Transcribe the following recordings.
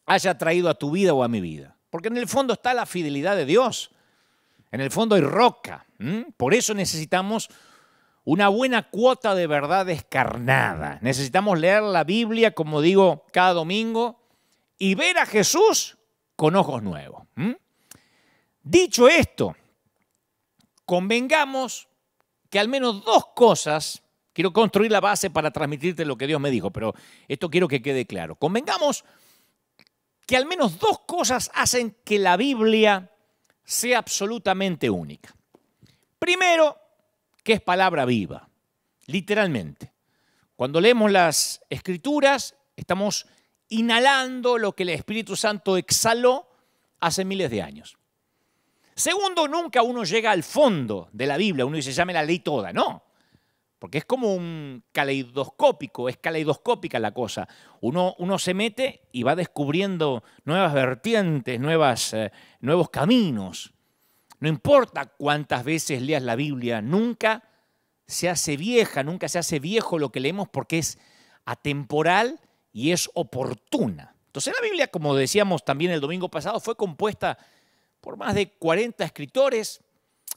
haya traído a tu vida o a mi vida. Porque en el fondo está la fidelidad de Dios. En el fondo hay roca. Por eso necesitamos una buena cuota de verdad descarnada. Necesitamos leer la Biblia, como digo, cada domingo y ver a Jesús con ojos nuevos. Dicho esto, convengamos que al menos dos cosas, quiero construir la base para transmitirte lo que Dios me dijo, pero esto quiero que quede claro. Convengamos que al menos dos cosas hacen que la Biblia sea absolutamente única. Primero, que es palabra viva, literalmente. Cuando leemos las Escrituras, estamos inhalando lo que el Espíritu Santo exhaló hace miles de años. Segundo, nunca uno llega al fondo de la Biblia, uno dice, ya me la leí toda, no. Porque es como un caleidoscópico, es caleidoscópica la cosa. Uno se mete y va descubriendo nuevas vertientes, nuevos caminos. No importa cuántas veces leas la Biblia, nunca se hace vieja, nunca se hace viejo lo que leemos porque es atemporal y es oportuna. Entonces la Biblia, como decíamos también el domingo pasado, fue compuesta por más de 40 escritores,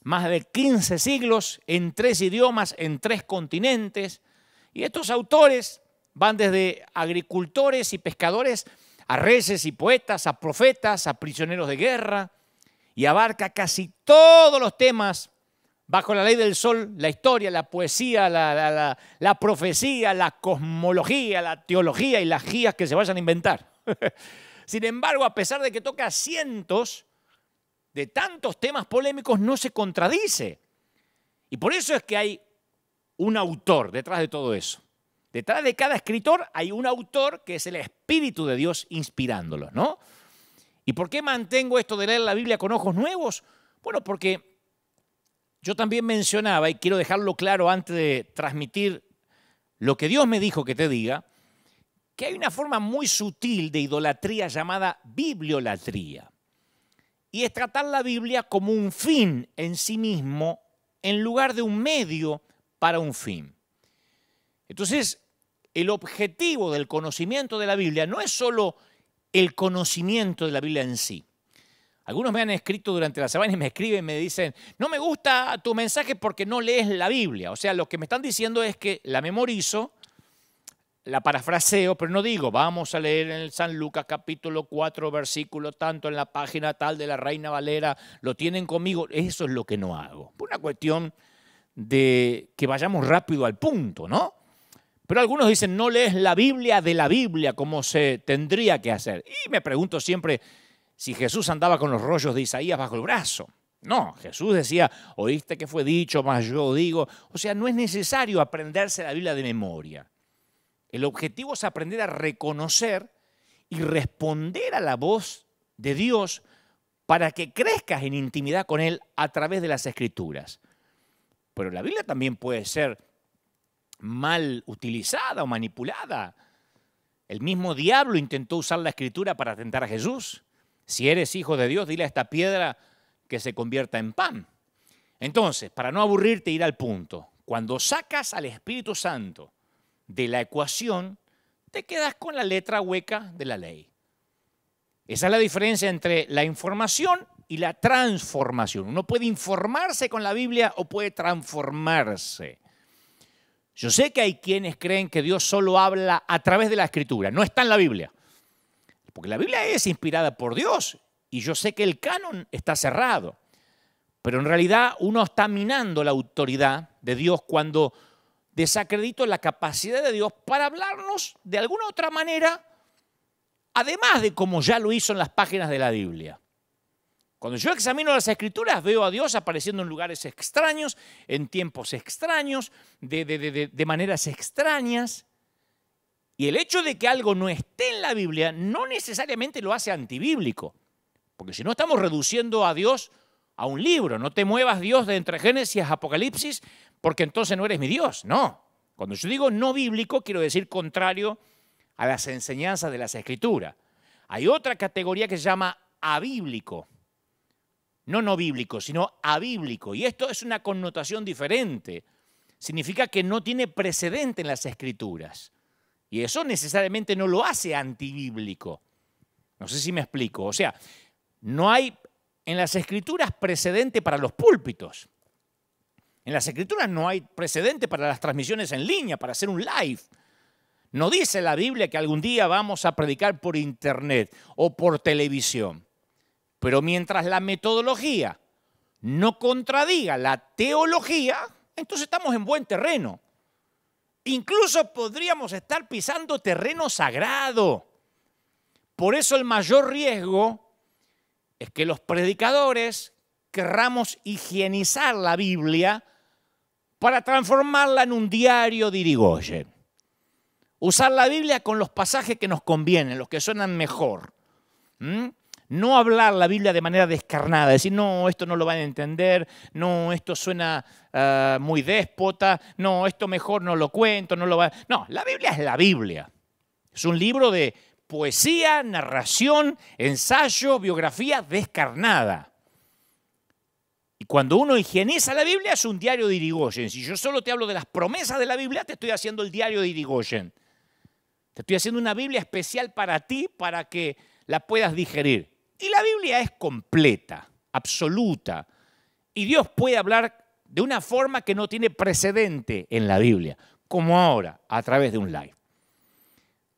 más de 15 siglos, en 3 idiomas, en 3 continentes. Y estos autores van desde agricultores y pescadores a reyes y poetas, a profetas, a prisioneros de guerra, y abarca casi todos los temas bajo la ley del sol: la historia, la poesía, la profecía, la cosmología, la teología y las guías que se vayan a inventar. Sin embargo, a pesar de que toca cientos de tantos temas polémicos, no se contradice. Y por eso es que hay un autor detrás de todo eso. Detrás de cada escritor hay un autor que es el Espíritu de Dios inspirándolos, ¿no? ¿Y por qué mantengo esto de leer la Biblia con ojos nuevos? Bueno, porque yo también mencionaba, y quiero dejarlo claro antes de transmitir lo que Dios me dijo que te diga, que hay una forma muy sutil de idolatría llamada bibliolatría. Y es tratar la Biblia como un fin en sí mismo en lugar de un medio para un fin. Entonces, el objetivo del conocimiento de la Biblia no es solo el conocimiento de la Biblia en sí. Algunos me han escrito durante la semana y me escriben y me dicen, no me gusta tu mensaje porque no lees la Biblia. O sea, lo que me están diciendo es que la memorizo, la parafraseo, pero no digo, vamos a leer en el San Lucas capítulo 4, versículo tanto en la página tal de la Reina Valera, lo tienen conmigo. Eso es lo que no hago. Por una cuestión de que vayamos rápido al punto, ¿no? Pero algunos dicen, no lees la Biblia de la Biblia como se tendría que hacer. Y me pregunto siempre si Jesús andaba con los rollos de Isaías bajo el brazo. No, Jesús decía, oíste que fue dicho, mas yo digo. O sea, no es necesario aprenderse la Biblia de memoria. El objetivo es aprender a reconocer y responder a la voz de Dios para que crezcas en intimidad con Él a través de las Escrituras. Pero la Biblia también puede ser mal utilizada o manipulada. El mismo diablo intentó usar la Escritura para tentar a Jesús. Si eres hijo de Dios, dile a esta piedra que se convierta en pan. Entonces, para no aburrirte, ir al punto. Cuando sacas al Espíritu Santo de la ecuación, te quedas con la letra hueca de la ley. Esa es la diferencia entre la información y la transformación. Uno puede informarse con la Biblia o puede transformarse. Yo sé que hay quienes creen que Dios solo habla a través de la Escritura, no está en la Biblia. Porque la Biblia es inspirada por Dios y yo sé que el canon está cerrado. Pero en realidad uno está minando la autoridad de Dios cuando desacredito la capacidad de Dios para hablarnos de alguna otra manera, además de como ya lo hizo en las páginas de la Biblia. Cuando yo examino las Escrituras, veo a Dios apareciendo en lugares extraños, en tiempos extraños, de maneras extrañas. Y el hecho de que algo no esté en la Biblia no necesariamente lo hace antibíblico. Porque si no, estamos reduciendo a Dios a un libro. No te muevas, Dios, de entre Génesis y Apocalipsis, porque entonces no eres mi Dios. No. Cuando yo digo no bíblico, quiero decir contrario a las enseñanzas de las Escrituras. Hay otra categoría que se llama abíblico. No bíblico, sino abíblico. Y esto es una connotación diferente. Significa que no tiene precedente en las Escrituras. Y eso necesariamente no lo hace antibíblico. No sé si me explico. O sea, no hay en las Escrituras precedente para los púlpitos. En las Escrituras no hay precedente para las transmisiones en línea, para hacer un live. No dice la Biblia que algún día vamos a predicar por internet o por televisión. Pero mientras la metodología no contradiga la teología, entonces estamos en buen terreno. Incluso podríamos estar pisando terreno sagrado. Por eso el mayor riesgo es que los predicadores querramos higienizar la Biblia para transformarla en un diario de Irigoyen. Usar la Biblia con los pasajes que nos convienen, los que suenan mejor. No hablar la Biblia de manera descarnada, decir, no, esto no lo van a entender, no, esto suena muy déspota, no, esto mejor no lo cuento, no lo va. No, la Biblia es la Biblia. Es un libro de poesía, narración, ensayo, biografía descarnada. Y cuando uno higieniza la Biblia es un diario de Irigoyen. Si yo solo te hablo de las promesas de la Biblia, te estoy haciendo el diario de Irigoyen. Te estoy haciendo una Biblia especial para ti, para que la puedas digerir. Y la Biblia es completa, absoluta. Y Dios puede hablar de una forma que no tiene precedente en la Biblia, como ahora, a través de un live.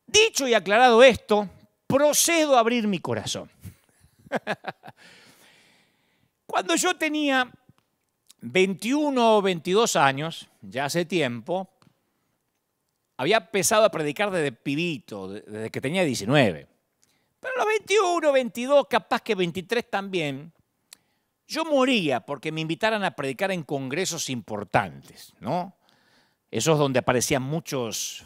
Dicho y aclarado esto, procedo a abrir mi corazón. Cuando yo tenía 21 o 22 años, ya hace tiempo, había empezado a predicar desde pibito, desde que tenía 19. Pero a los 21, 22, capaz que 23 también, yo moría porque me invitaran a predicar en congresos importantes, ¿no? Esos donde aparecían muchos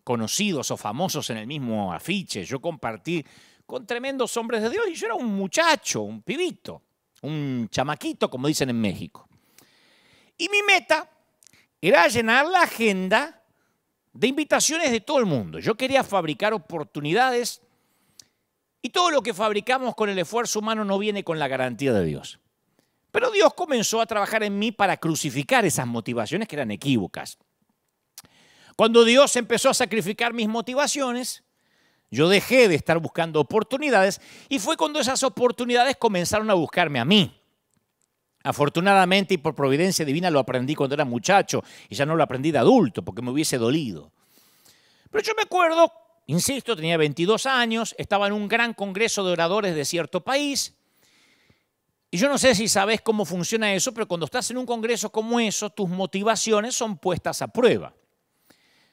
conocidos o famosos en el mismo afiche. Yo compartí con tremendos hombres de Dios y yo era un muchacho, un pibito, un chamaquito, como dicen en México. Y mi meta era llenar la agenda de invitaciones de todo el mundo. Yo quería fabricar oportunidades y todo lo que fabricamos con el esfuerzo humano no viene con la garantía de Dios. Pero Dios comenzó a trabajar en mí para crucificar esas motivaciones que eran equívocas. Cuando Dios empezó a sacrificar mis motivaciones, yo dejé de estar buscando oportunidades y fue cuando esas oportunidades comenzaron a buscarme a mí. Afortunadamente y por providencia divina lo aprendí cuando era muchacho y ya no lo aprendí de adulto porque me hubiese dolido. Pero yo me acuerdo, insisto, tenía 22 años, estaba en un gran congreso de oradores de cierto país y yo no sé si sabes cómo funciona eso, pero cuando estás en un congreso como eso, tus motivaciones son puestas a prueba.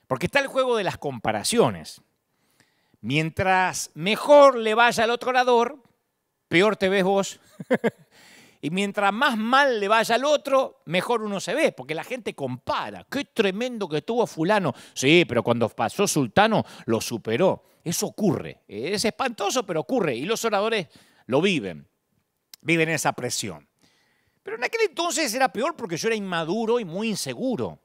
Porque está el juego de las comparaciones. Mientras mejor le vaya al otro orador, peor te ves vos. Y mientras más mal le vaya al otro, mejor uno se ve, porque la gente compara. ¡Qué tremendo que estuvo fulano! Sí, pero cuando pasó sultano, lo superó. Eso ocurre. Es espantoso, pero ocurre. Y los oradores lo viven. Viven esa presión. Pero en aquel entonces era peor porque yo era inmaduro y muy inseguro.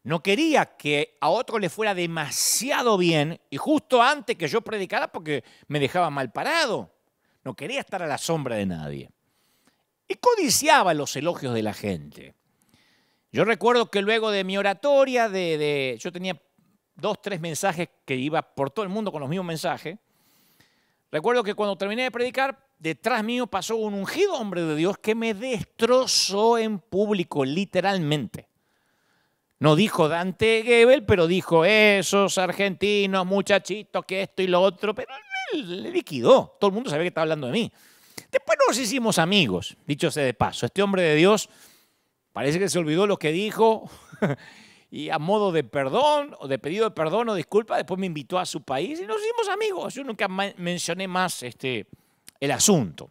No quería que a otro le fuera demasiado bien y justo antes que yo predicara porque me dejaba mal parado. No quería estar a la sombra de nadie. Y codiciaba los elogios de la gente. Yo recuerdo que luego de mi oratoria, yo tenía 2, 3 mensajes que iba por todo el mundo con los mismos mensajes. Recuerdo que cuando terminé de predicar, detrás mío pasó un ungido hombre de Dios que me destrozó en público, literalmente. No dijo Dante Gebel, pero dijo esos argentinos, muchachitos, que esto y lo otro, pero él le liquidó. Todo el mundo sabía que estaba hablando de mí. Después nos hicimos amigos, dicho sea de paso. Este hombre de Dios parece que se olvidó lo que dijo y a modo de perdón o de pedido de perdón o disculpa, después me invitó a su país y nos hicimos amigos. Yo nunca mencioné más el asunto.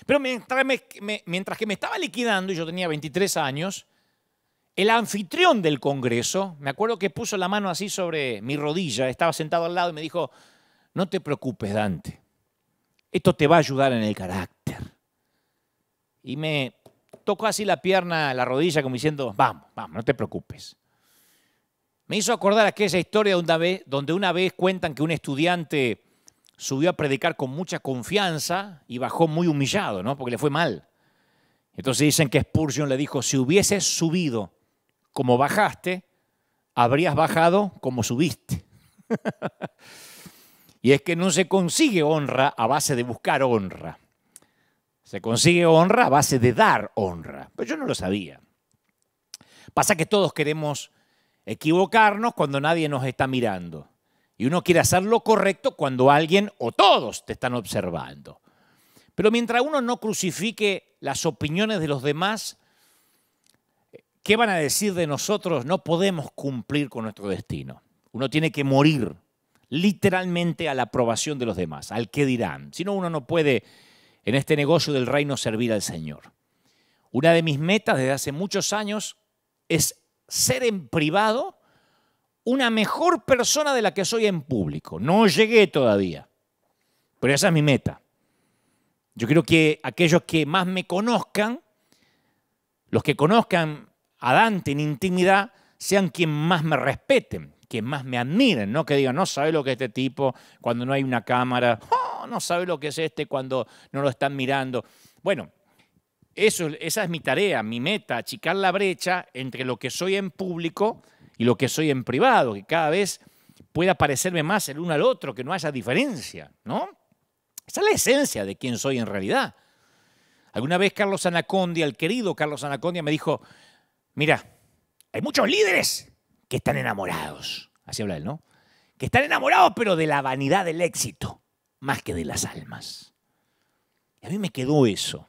Pero mientras que me estaba liquidando y yo tenía 23 años, el anfitrión del congreso, me acuerdo que puso la mano así sobre mi rodilla, estaba sentado al lado y me dijo, no te preocupes, Dante, esto te va a ayudar en el carácter. Y me tocó así la pierna, la rodilla, como diciendo, vamos, no te preocupes. Me hizo acordar aquella historia donde una vez cuentan que un estudiante subió a predicar con mucha confianza y bajó muy humillado, ¿no? Porque le fue mal. Entonces dicen que Spurgeon le dijo, si hubieses subido como bajaste, habrías bajado como subiste. Y es que no se consigue honra a base de buscar honra. Se consigue honra a base de dar honra. Pero yo no lo sabía. Pasa que todos queremos equivocarnos cuando nadie nos está mirando. Y uno quiere hacer lo correcto cuando alguien o todos te están observando. Pero mientras uno no crucifique las opiniones de los demás, ¿qué van a decir de nosotros? No podemos cumplir con nuestro destino. Uno tiene que morir literalmente a la aprobación de los demás, al qué dirán. Si no, uno no puede en este negocio del reino servir al Señor. Una de mis metas desde hace muchos años es ser en privado una mejor persona de la que soy en público. No llegué todavía, pero esa es mi meta. Yo quiero que aquellos que más me conozcan, los que conozcan a Dante en intimidad, sean quien más me respeten, quien más me admiren, no que digan, no sabe lo que es este tipo cuando no hay una cámara, oh, no sabe lo que es este cuando no lo están mirando. Bueno, esa es mi tarea, mi meta, achicar la brecha entre lo que soy en público y lo que soy en privado, que cada vez pueda parecerme más el uno al otro, que no haya diferencia, ¿no? Esa es la esencia de quién soy en realidad. Alguna vez Carlos Anacondia, el querido Carlos Anacondia, me dijo, mira, hay muchos líderes que están enamorados, así habla él, ¿no? Que están enamorados pero de la vanidad del éxito, más que de las almas. Y a mí me quedó eso,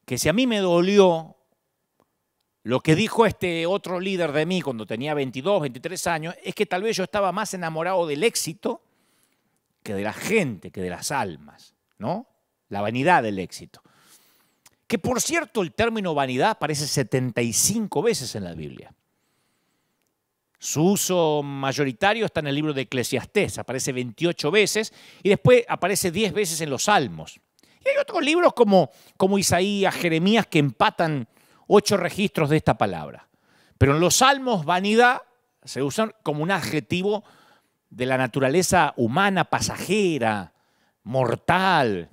que si a mí me dolió lo que dijo este otro líder de mí cuando tenía 22, 23 años, es que tal vez yo estaba más enamorado del éxito que de la gente, que de las almas, ¿no? La vanidad del éxito. Que por cierto, el término vanidad aparece 75 veces en la Biblia. Su uso mayoritario está en el libro de Eclesiastés, aparece 28 veces y después aparece 10 veces en los Salmos. Y hay otros libros como Isaías, Jeremías, que empatan 8 registros de esta palabra. Pero en los Salmos, vanidad se usan como un adjetivo de la naturaleza humana, pasajera, mortal,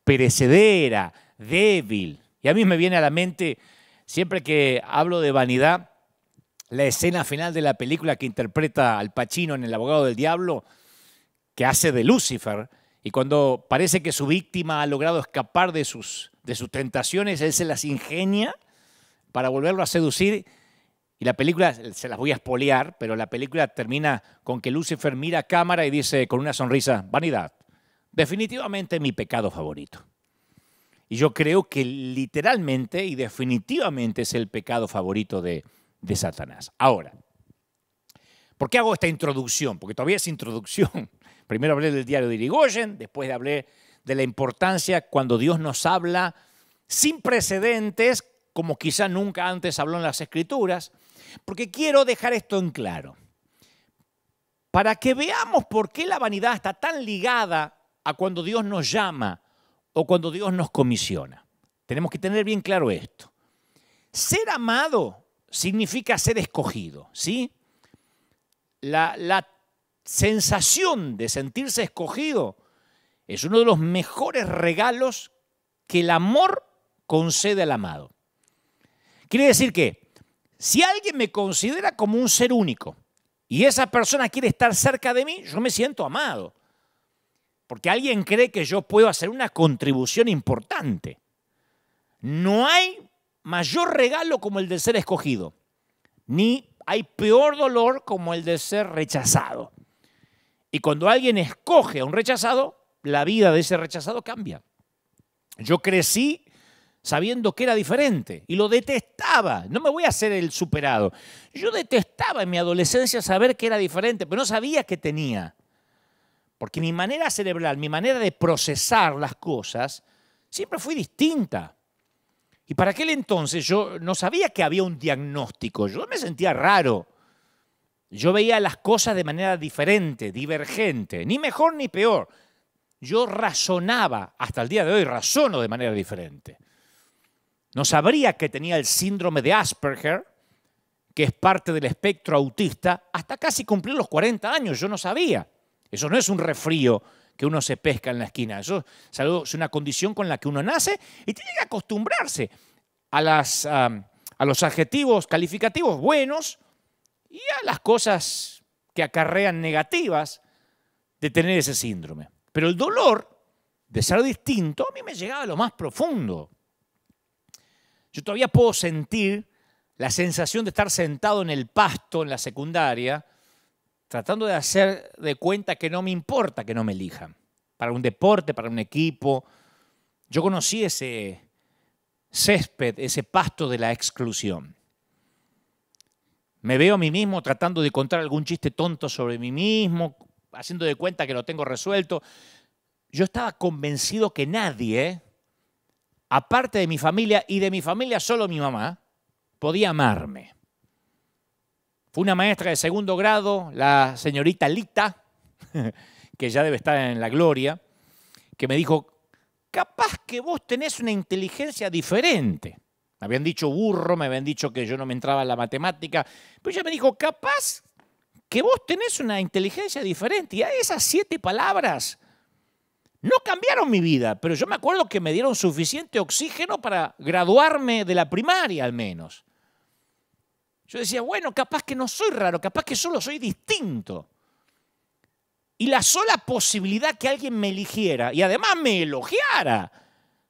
perecedera, débil. Y a mí me viene a la mente, siempre que hablo de vanidad, la escena final de la película que interpreta Al Pacino en El abogado del diablo, que hace de Lucifer, y cuando parece que su víctima ha logrado escapar de sus tentaciones, él se las ingenia para volverlo a seducir. Y la película, se las voy a espolear, pero la película termina con que Lucifer mira a cámara y dice con una sonrisa, vanidad, definitivamente mi pecado favorito. Y yo creo que literalmente y definitivamente es el pecado favorito de Satanás. Ahora, ¿por qué hago esta introducción? Porque todavía es introducción. Primero hablé del diario de Irigoyen, después hablé de la importancia cuando Dios nos habla sin precedentes, como quizá nunca antes habló en las Escrituras, porque quiero dejar esto en claro. Para que veamos por qué la vanidad está tan ligada a cuando Dios nos llama o cuando Dios nos comisiona. Tenemos que tener bien claro esto. Ser amado significa ser escogido, ¿sí? La sensación de sentirse escogido es uno de los mejores regalos que el amor concede al amado. Quiere decir que si alguien me considera como un ser único y esa persona quiere estar cerca de mí, yo me siento amado. Porque alguien cree que yo puedo hacer una contribución importante. No hay mayor regalo como el de ser escogido, ni hay peor dolor como el de ser rechazado. Y cuando alguien escoge a un rechazado, la vida de ese rechazado cambia. Yo crecí sabiendo que era diferente y lo detestaba. No me voy a hacer el superado. Yo detestaba en mi adolescencia saber que era diferente, pero no sabía qué tenía. Porque mi manera cerebral, mi manera de procesar las cosas, siempre fue distinta. Y para aquel entonces yo no sabía que había un diagnóstico. Yo me sentía raro. Yo veía las cosas de manera diferente, divergente, ni mejor ni peor. Yo razonaba, hasta el día de hoy razono de manera diferente. No sabría que tenía el síndrome de Asperger, que es parte del espectro autista, hasta casi cumplir los 40 años. Yo no sabía. Eso no es un resfrío que uno se pesca en la esquina. Eso es una condición con la que uno nace y tiene que acostumbrarse a los adjetivos calificativos buenos y a las cosas que acarrean negativas. de tener ese síndrome. Pero el dolor de ser distinto a mí me llegaba a lo más profundo. Yo todavía puedo sentir la sensación de estar sentado en el pasto en la secundaria, tratando de hacer de cuenta que no me importa que no me elijan. Para un deporte, para un equipo. Yo conocí ese césped, ese pasto de la exclusión. Me veo a mí mismo tratando de contar algún chiste tonto sobre mí mismo, haciendo de cuenta que lo tengo resuelto. Yo estaba convencido que nadie, aparte de mi familia, y de mi familia solo mi mamá, podía amarme. Fue una maestra de segundo grado, la señorita Lita, que ya debe estar en la gloria, que me dijo, capaz que vos tenés una inteligencia diferente. Me habían dicho burro, me habían dicho que yo no me entraba en la matemática, pero ella me dijo, capaz que vos tenés una inteligencia diferente. Y a esas 7 palabras no cambiaron mi vida, pero yo me acuerdo que me dieron suficiente oxígeno para graduarme de la primaria al menos. Yo decía, bueno, capaz que no soy raro, capaz que solo soy distinto. Y la sola posibilidad que alguien me eligiera y además me elogiara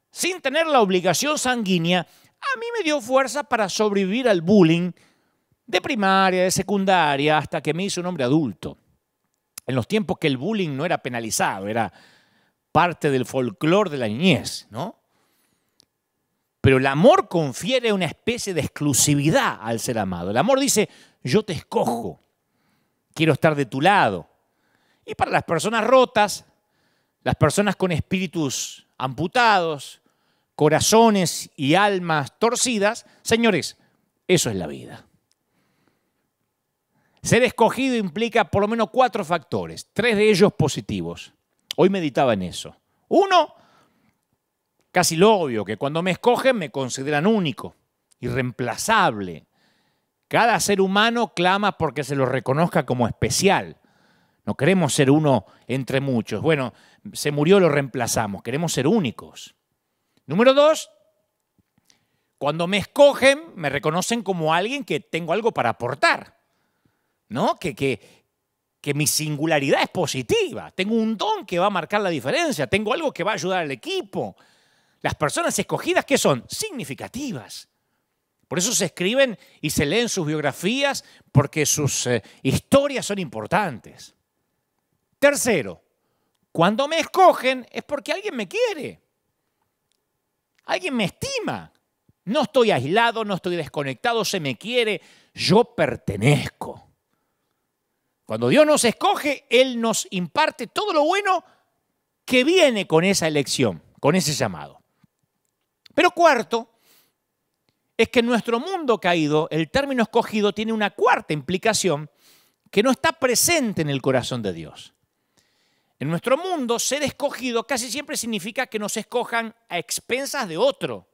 sin tener la obligación sanguínea, a mí me dio fuerza para sobrevivir al bullying de primaria, de secundaria, hasta que me hice un hombre adulto. En los tiempos que el bullying no era penalizado, era parte del folclore de la niñez, ¿no? Pero el amor confiere una especie de exclusividad al ser amado. El amor dice, yo te escojo, quiero estar de tu lado. Y para las personas rotas, las personas con espíritus amputados, corazones y almas torcidas, señores, eso es la vida. Ser escogido implica por lo menos 4 factores, 3 de ellos positivos. Hoy meditaba en eso. 1, casi lo obvio, que cuando me escogen me consideran único, irreemplazable. Cada ser humano clama porque se lo reconozca como especial. No queremos ser uno entre muchos. Bueno, se murió, lo reemplazamos. Queremos ser únicos. Número 2, cuando me escogen, me reconocen como alguien que tengo algo para aportar, ¿no? Que mi singularidad es positiva. Tengo un don que va a marcar la diferencia. Tengo algo que va a ayudar al equipo. Las personas escogidas, ¿qué son? Significativas. Por eso se escriben y se leen sus biografías, porque sus historias son importantes. Tercero, cuando me escogen es porque alguien me quiere. Alguien me estima. No estoy aislado, no estoy desconectado, se me quiere. Yo pertenezco. Cuando Dios nos escoge, Él nos imparte todo lo bueno que viene con esa elección, con ese llamado. Pero cuarto, es que en nuestro mundo caído, el término escogido tiene una cuarta implicación que no está presente en el corazón de Dios. En nuestro mundo, ser escogido casi siempre significa que nos escojan a expensas de otro.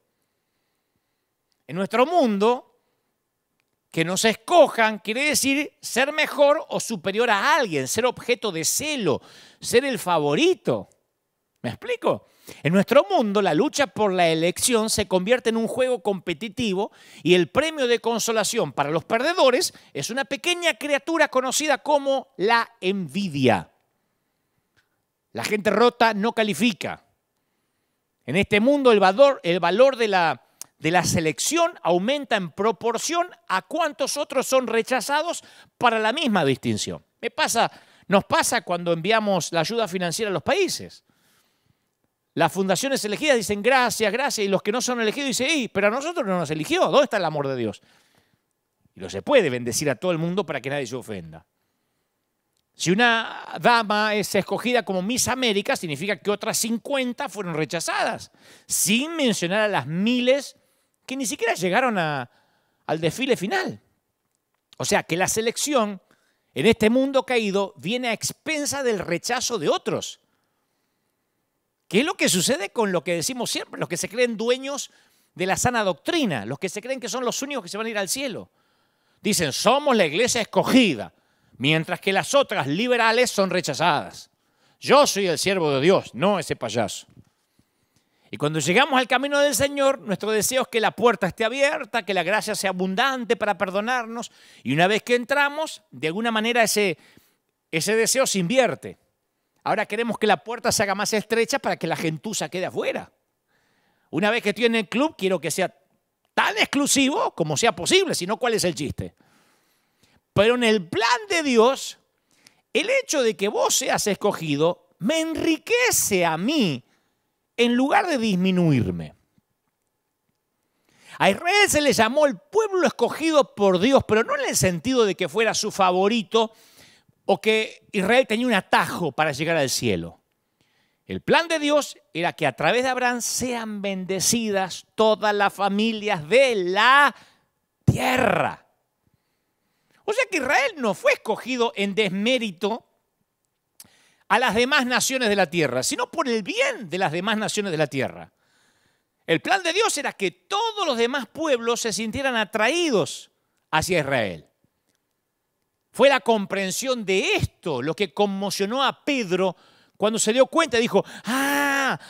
En nuestro mundo, que nos escojan quiere decir ser mejor o superior a alguien, ser objeto de celo, ser el favorito. ¿Me explico? En nuestro mundo, la lucha por la elección se convierte en un juego competitivo y el premio de consolación para los perdedores es una pequeña criatura conocida como la envidia. La gente rota no califica. En este mundo el valor de la selección aumenta en proporción a cuántos otros son rechazados para la misma distinción. Nos pasa cuando enviamos la ayuda financiera a los países. Las fundaciones elegidas dicen gracias, gracias, y los que no son elegidos dicen, pero a nosotros no nos eligió, ¿dónde está el amor de Dios? Y no se puede bendecir a todo el mundo para que nadie se ofenda. Si una dama es escogida como Miss América, significa que otras 50 fueron rechazadas, sin mencionar a las miles que ni siquiera llegaron al desfile final. O sea, que la selección en este mundo caído viene a expensa del rechazo de otros. ¿Qué es lo que sucede con lo que decimos siempre? Los que se creen dueños de la sana doctrina, los que se creen que son los únicos que se van a ir al cielo. Dicen, somos la iglesia escogida, mientras que las otras liberales son rechazadas. Yo soy el siervo de Dios, no ese payaso. Y cuando llegamos al camino del Señor, nuestro deseo es que la puerta esté abierta, que la gracia sea abundante para perdonarnos. Y una vez que entramos, de alguna manera ese deseo se invierte. Ahora queremos que la puerta se haga más estrecha para que la gentuza quede afuera. Una vez que estoy en el club, quiero que sea tan exclusivo como sea posible, si no, ¿cuál es el chiste? Pero en el plan de Dios, el hecho de que vos seas escogido me enriquece a mí en lugar de disminuirme. A Israel se le llamó el pueblo escogido por Dios, pero no en el sentido de que fuera su favorito o que Israel tenía un atajo para llegar al cielo. El plan de Dios era que a través de Abraham sean bendecidas todas las familias de la tierra. O sea que Israel no fue escogido en desmérito a las demás naciones de la tierra, sino por el bien de las demás naciones de la tierra. El plan de Dios era que todos los demás pueblos se sintieran atraídos hacia Israel. Fue la comprensión de esto lo que conmocionó a Pedro cuando se dio cuenta y dijo,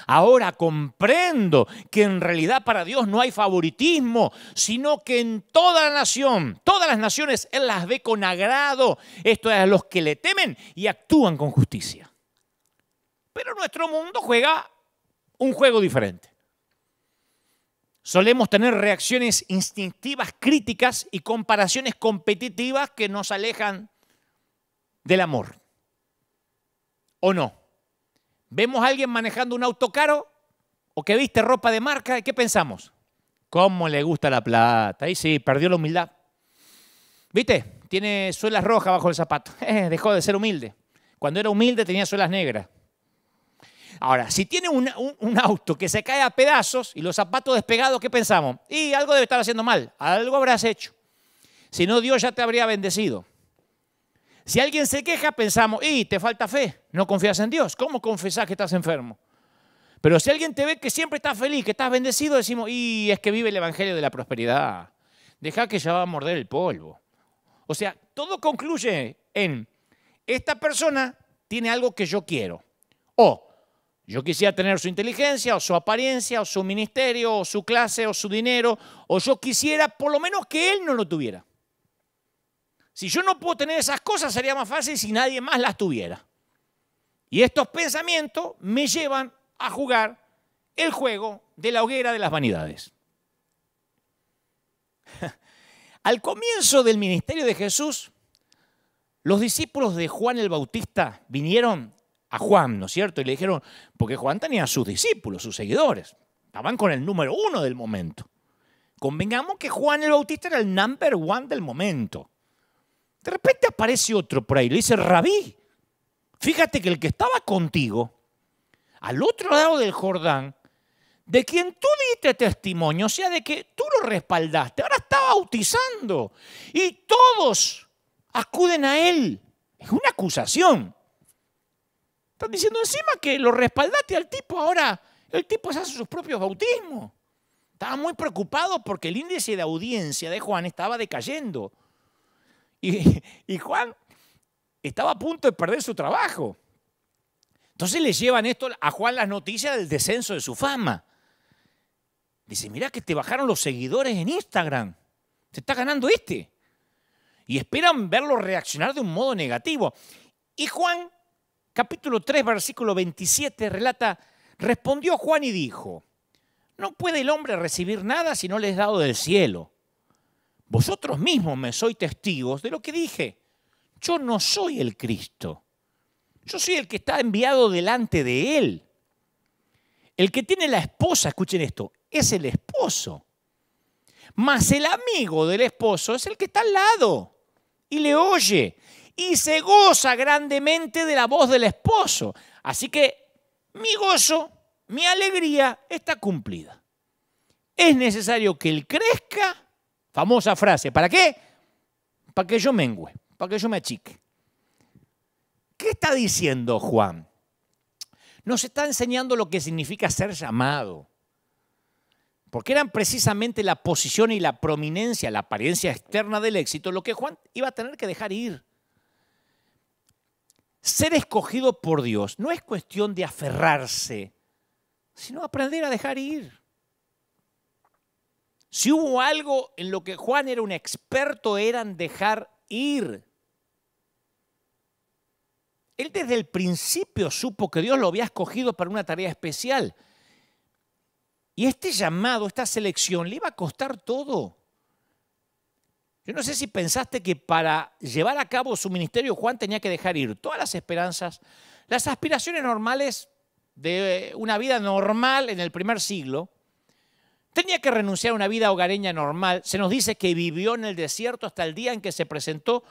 ahora comprendo que en realidad para Dios no hay favoritismo, sino que en toda la nación, todas las naciones, Él las ve con agrado. Esto es a los que le temen y actúan con justicia. Pero nuestro mundo juega un juego diferente. Solemos tener reacciones instintivas, críticas y comparaciones competitivas que nos alejan del amor. ¿O no? Vemos a alguien manejando un auto caro o que viste ropa de marca, ¿y qué pensamos? ¿Cómo le gusta la plata? Ahí sí, perdió la humildad. ¿Viste? Tiene suelas rojas bajo el zapato. Dejó de ser humilde. Cuando era humilde tenía suelas negras. Ahora, si tiene un auto que se cae a pedazos y los zapatos despegados, ¿qué pensamos? Y algo debe estar haciendo mal, algo habrás hecho. Si no, Dios ya te habría bendecido. Si alguien se queja, pensamos, te falta fe, no confías en Dios. ¿Cómo confesás que estás enfermo? Pero si alguien te ve que siempre estás feliz, que estás bendecido, decimos, es que vive el evangelio de la prosperidad. Deja que ya va a morder el polvo. O sea, todo concluye en, esta persona tiene algo que yo quiero. O yo quisiera tener su inteligencia, o su apariencia, o su ministerio, o su clase, o su dinero, o yo quisiera por lo menos que él no lo tuviera. Si yo no puedo tener esas cosas, sería más fácil si nadie más las tuviera. Y estos pensamientos me llevan a jugar el juego de la hoguera de las vanidades. Al comienzo del ministerio de Jesús, los discípulos de Juan el Bautista vinieron a Juan, ¿no es cierto? Y le dijeron, porque Juan tenía a sus discípulos, sus seguidores. Estaban con el número 1 del momento. Convengamos que Juan el Bautista era el number 1 del momento. De repente aparece otro por ahí, le dice, Rabí, fíjate que el que estaba contigo, al otro lado del Jordán, de quien tú diste testimonio, o sea, de que tú lo respaldaste, ahora está bautizando. Y todos acuden a él. Es una acusación. Están diciendo encima que lo respaldaste al tipo, ahora el tipo se hace sus propios bautismos. Estaba muy preocupado porque el índice de audiencia de Juan estaba decayendo. Y Juan estaba a punto de perder su trabajo. Entonces le llevan esto a Juan las noticias del descenso de su fama. Dice, mirá que te bajaron los seguidores en Instagram. Se está ganando este. Y esperan verlo reaccionar de un modo negativo. Y Juan, capítulo 3, versículo 27, relata, respondió Juan y dijo, no puede el hombre recibir nada si no le es dado del cielo. Vosotros mismos me sois testigos de lo que dije. Yo no soy el Cristo. Yo soy el que está enviado delante de él. El que tiene la esposa, escuchen esto, es el esposo. Mas el amigo del esposo es el que está al lado y le oye y se goza grandemente de la voz del esposo. Así que mi gozo, mi alegría está cumplida. Es necesario que él crezca, famosa frase, ¿para qué? Para que yo mengüe, para que yo me achique. ¿Qué está diciendo Juan? Nos está enseñando lo que significa ser llamado. Porque eran precisamente la posición y la prominencia, la apariencia externa del éxito, lo que Juan iba a tener que dejar ir. Ser escogido por Dios no es cuestión de aferrarse, sino aprender a dejar ir. Si hubo algo en lo que Juan era un experto, era en dejar ir. Él desde el principio supo que Dios lo había escogido para una tarea especial. Y este llamado, esta selección, le iba a costar todo. Yo no sé si pensaste que para llevar a cabo su ministerio Juan tenía que dejar ir todas las esperanzas, las aspiraciones normales de una vida normal en el primer siglo. Tenía que renunciar a una vida hogareña normal. Se nos dice que vivió en el desierto hasta el día en que se presentó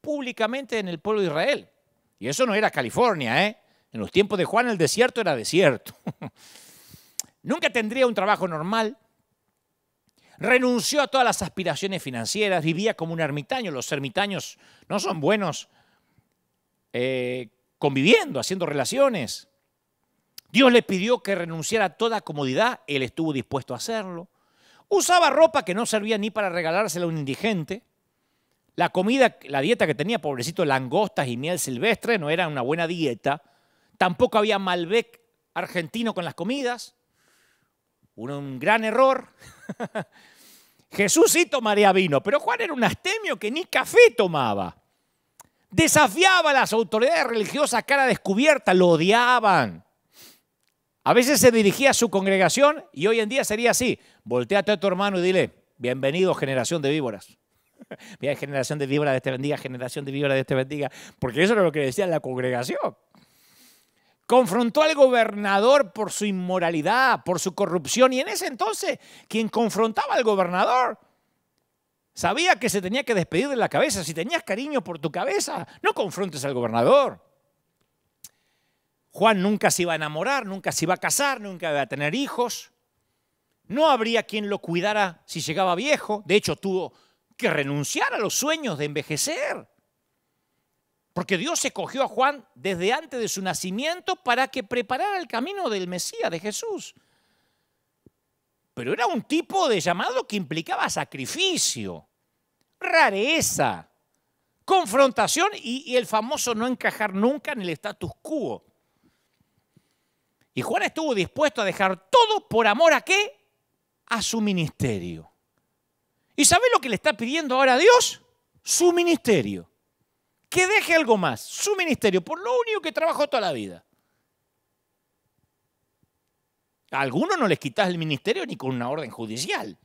públicamente en el pueblo de Israel. Y eso no era California, ¿eh? En los tiempos de Juan el desierto era desierto. Nunca tendría un trabajo normal. Renunció a todas las aspiraciones financieras, vivía como un ermitaño. Los ermitaños no son buenos conviviendo, haciendo relaciones. Dios le pidió que renunciara a toda comodidad, él estuvo dispuesto a hacerlo. Usaba ropa que no servía ni para regalársela a un indigente. La comida, la dieta que tenía, pobrecito, langostas y miel silvestre, no era una buena dieta. Tampoco había Malbec argentino con las comidas. Un gran error. Jesús sí tomaría vino, pero Juan era un astemio que ni café tomaba. Desafiaba a las autoridades religiosas a cara descubierta, lo odiaban. A veces se dirigía a su congregación y hoy en día sería así. Voltéate a tu hermano y dile, bienvenido generación de víboras. Mira, generación de víboras, Dios te bendiga, generación de víboras, Dios te bendiga. Porque eso era lo que decía la congregación. Confrontó al gobernador por su inmoralidad, por su corrupción. Y en ese entonces, quien confrontaba al gobernador sabía que se tenía que despedir de la cabeza. Si tenías cariño por tu cabeza, no confrontes al gobernador. Juan nunca se iba a enamorar, nunca se iba a casar, nunca iba a tener hijos. No habría quien lo cuidara si llegaba viejo. De hecho, tuvo que renunciar a los sueños de envejecer. Porque Dios escogió a Juan desde antes de su nacimiento para que preparara el camino del Mesías, de Jesús. Pero era un tipo de llamado que implicaba sacrificio, rareza, confrontación y el famoso no encajar nunca en el status quo. Y Juan estuvo dispuesto a dejar todo por amor ¿a qué? A su ministerio. ¿Y sabe lo que le está pidiendo ahora a Dios? Su ministerio. Que deje algo más, su ministerio, por lo único que trabajó toda la vida. A algunos no les quitas el ministerio ni con una orden judicial.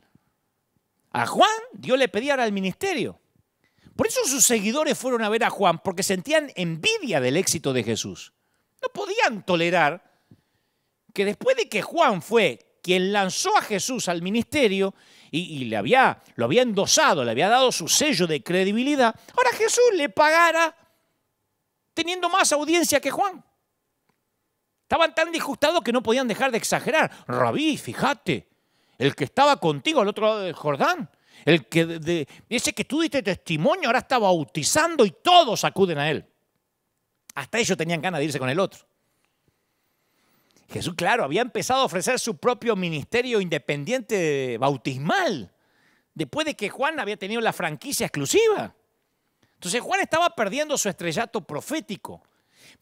A Juan, Dios le pedía ahora el ministerio. Por eso sus seguidores fueron a ver a Juan, porque sentían envidia del éxito de Jesús. No podían tolerar que después de que Juan fue quien lanzó a Jesús al ministerio y lo había endosado, le había dado su sello de credibilidad, ahora Jesús le pagara teniendo más audiencia que Juan. Estaban tan disgustados que no podían dejar de exagerar. Rabí, fíjate, el que estaba contigo al otro lado del Jordán, ese que tú diste testimonio ahora está bautizando y todos acuden a él. Hasta ellos tenían ganas de irse con el otro. Jesús, claro, había empezado a ofrecer su propio ministerio independiente bautismal, después de que Juan había tenido la franquicia exclusiva. Entonces Juan estaba perdiendo su estrellato profético,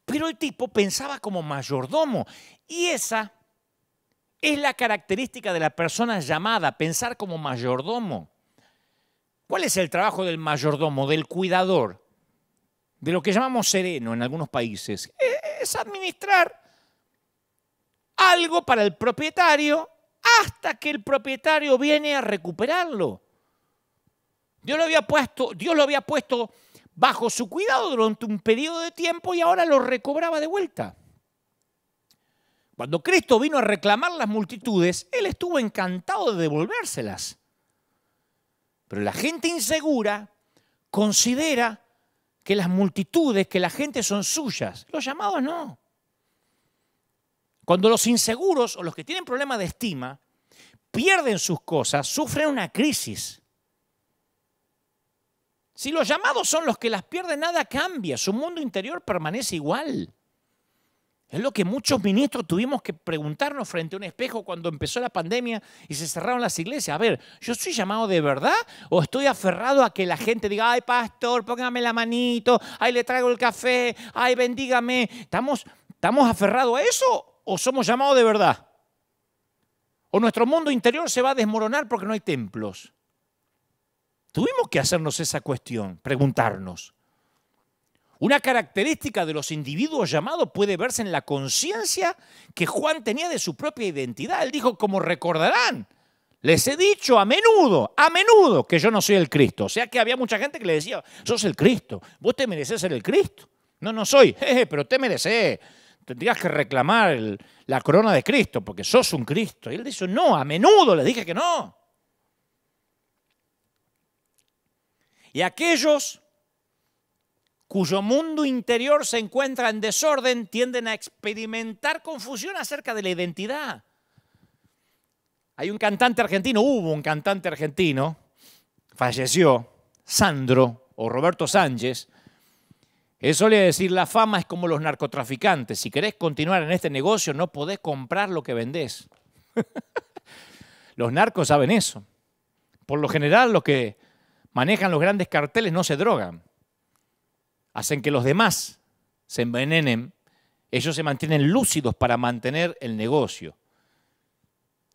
pero el tipo pensaba como mayordomo. Y esa es la característica de la persona llamada, pensar como mayordomo. ¿Cuál es el trabajo del mayordomo, del cuidador? De lo que llamamos sereno en algunos países. Es administrar algo para el propietario hasta que el propietario viene a recuperarlo. Dios lo había puesto bajo su cuidado durante un periodo de tiempo y ahora lo recobraba de vuelta. Cuando Cristo vino a reclamar las multitudes, Él estuvo encantado de devolvérselas. Pero la gente insegura considera que las multitudes, que la gente son suyas. Los llamados no. Cuando los inseguros o los que tienen problemas de estima pierden sus cosas, sufren una crisis. Si los llamados son los que las pierden, nada cambia. Su mundo interior permanece igual. Es lo que muchos ministros tuvimos que preguntarnos frente a un espejo cuando empezó la pandemia y se cerraron las iglesias. A ver, ¿yo soy llamado de verdad o estoy aferrado a que la gente diga, ay, pastor, póngame la manito, ay, le traigo el café, ay, bendígame? ¿Estamos aferrados a eso o somos llamados de verdad? ¿O nuestro mundo interior se va a desmoronar porque no hay templos? Tuvimos que hacernos esa cuestión, preguntarnos. Una característica de los individuos llamados puede verse en la conciencia que Juan tenía de su propia identidad. Él dijo, como recordarán, les he dicho a menudo, que yo no soy el Cristo. O sea que había mucha gente que le decía, sos el Cristo, vos te merecés ser el Cristo. No, no soy, pero te merecés. Tendrías que reclamar la corona de Cristo porque sos un Cristo. Y él dice, no, a menudo les dije que no. Y aquellos cuyo mundo interior se encuentra en desorden tienden a experimentar confusión acerca de la identidad. Hay un cantante argentino, hubo un cantante argentino, falleció, Sandro o Roberto Sánchez. Él solía decir, la fama es como los narcotraficantes. Si querés continuar en este negocio, no podés comprar lo que vendés. Los narcos saben eso. Por lo general, los que manejan los grandes carteles no se drogan. Hacen que los demás se envenenen. Ellos se mantienen lúcidos para mantener el negocio.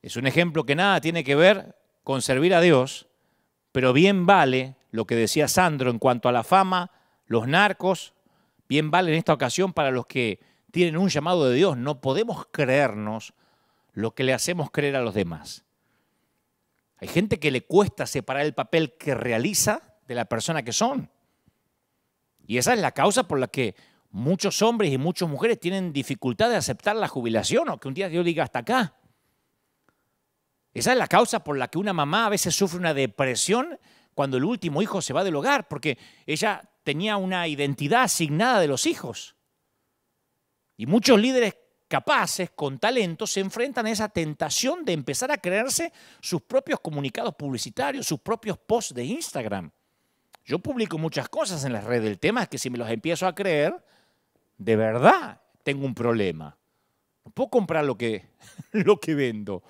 Es un ejemplo que nada tiene que ver con servir a Dios, pero bien vale lo que decía Sandro en cuanto a la fama, los narcos, bien vale en esta ocasión para los que tienen un llamado de Dios. No podemos creernos lo que le hacemos creer a los demás. Hay gente que le cuesta separar el papel que realiza de la persona que son. Y esa es la causa por la que muchos hombres y muchas mujeres tienen dificultad de aceptar la jubilación o que un día Dios diga hasta acá. Esa es la causa por la que una mamá a veces sufre una depresión cuando el último hijo se va del hogar, porque ella tenía una identidad asignada de los hijos. Y muchos líderes capaces, con talento, se enfrentan a esa tentación de empezar a creerse sus propios comunicados publicitarios, sus propios posts de Instagram. Yo publico muchas cosas en las redes. El tema es que si me los empiezo a creer, de verdad tengo un problema. No puedo comprar lo que vendo.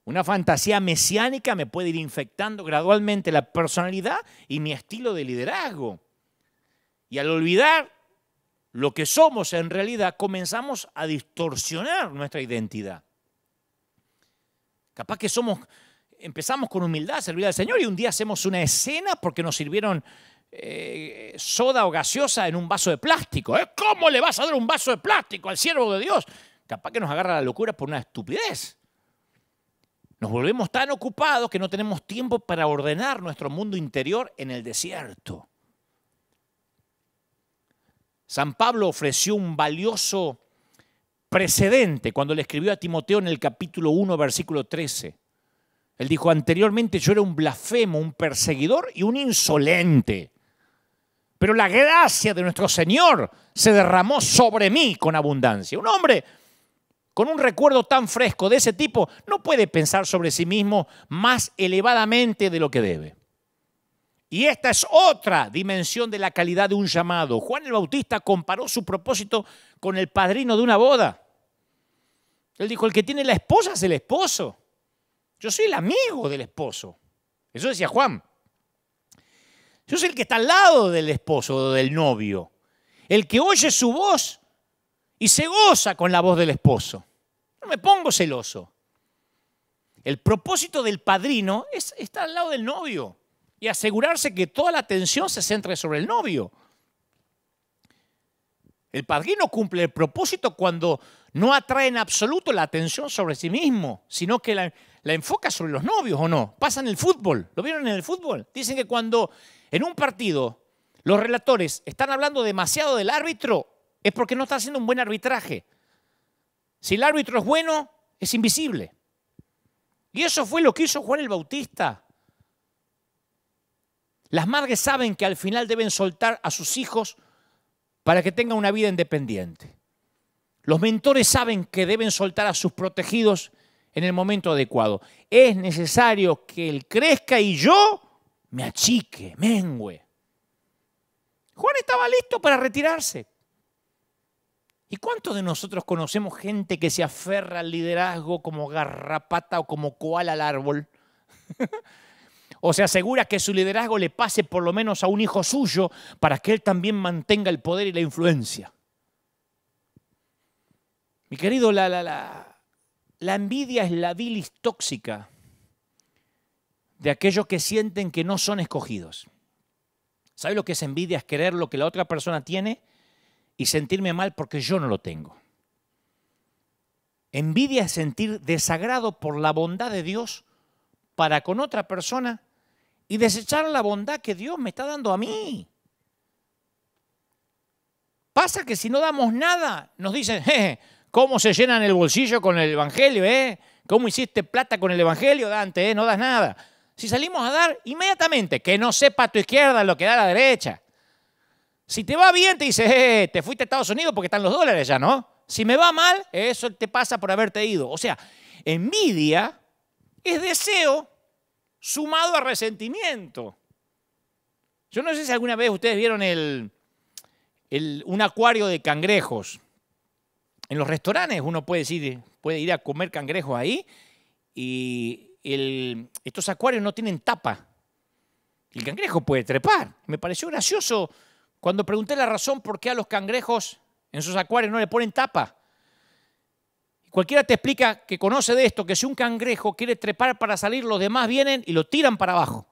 Una fantasía mesiánica me puede ir infectando gradualmente la personalidad y mi estilo de liderazgo. Y al olvidar lo que somos en realidad, comenzamos a distorsionar nuestra identidad. Capaz que empezamos con humildad a servir al Señor y un día hacemos una escena porque nos sirvieron soda o gaseosa en un vaso de plástico. ¿Cómo le vas a dar un vaso de plástico al siervo de Dios? Capaz que nos agarra la locura por una estupidez. Nos volvemos tan ocupados que no tenemos tiempo para ordenar nuestro mundo interior en el desierto. San Pablo ofreció un valioso precedente cuando le escribió a Timoteo en el capítulo 1, versículo 13. Él dijo, anteriormente yo era un blasfemo, un perseguidor y un insolente. Pero la gracia de nuestro Señor se derramó sobre mí con abundancia. Un hombre con un recuerdo tan fresco de ese tipo no puede pensar sobre sí mismo más elevadamente de lo que debe. Y esta es otra dimensión de la calidad de un llamado. Juan el Bautista comparó su propósito con el padrino de una boda. Él dijo, el que tiene la esposa es el esposo. Yo soy el amigo del esposo. Eso decía Juan. Yo soy el que está al lado del esposo o del novio. El que oye su voz y se goza con la voz del esposo. No me pongo celoso. El propósito del padrino es estar al lado del novio y asegurarse que toda la atención se centre sobre el novio. El padrino cumple el propósito cuando no atrae en absoluto la atención sobre sí mismo, sino que la enfoca sobre los novios, ¿o no? Pasa en el fútbol. ¿Lo vieron en el fútbol? Dicen que cuando en un partido los relatores están hablando demasiado del árbitro, es porque no está haciendo un buen arbitraje. Si el árbitro es bueno, es invisible. Y eso fue lo que hizo Juan el Bautista. Las madres saben que al final deben soltar a sus hijos para que tengan una vida independiente. Los mentores saben que deben soltar a sus protegidos en el momento adecuado. Es necesario que él crezca y yo me achique, mengüe. Juan estaba listo para retirarse. ¿Y cuántos de nosotros conocemos gente que se aferra al liderazgo como garrapata o como koala al árbol? O se asegura que su liderazgo le pase por lo menos a un hijo suyo para que él también mantenga el poder y la influencia. Mi querido, la envidia es la bilis tóxica de aquellos que sienten que no son escogidos. ¿Sabe lo que es envidia? Es querer lo que la otra persona tiene y sentirme mal porque yo no lo tengo. Envidia es sentir desagrado por la bondad de Dios para con otra persona y desechar la bondad que Dios me está dando a mí. Pasa que si no damos nada, nos dicen, ¿cómo se llenan el bolsillo con el Evangelio? ¿Cómo hiciste plata con el Evangelio, Dante? No das nada. Si salimos a dar, inmediatamente, que no sepa a tu izquierda lo que da a la derecha. Si te va bien, te dice, te fuiste a Estados Unidos porque están los dólares ya, ¿no? Si me va mal, eso te pasa por haberte ido. O sea, envidia es deseo sumado a resentimiento. Yo no sé si alguna vez ustedes vieron un acuario de cangrejos. En los restaurantes uno puede ir a comer cangrejos ahí y estos acuarios no tienen tapa. El cangrejo puede trepar. Me pareció gracioso cuando pregunté la razón por qué a los cangrejos en sus acuarios no le ponen tapa. Cualquiera te explica que conoce de esto, que si un cangrejo quiere trepar para salir, los demás vienen y lo tiran para abajo.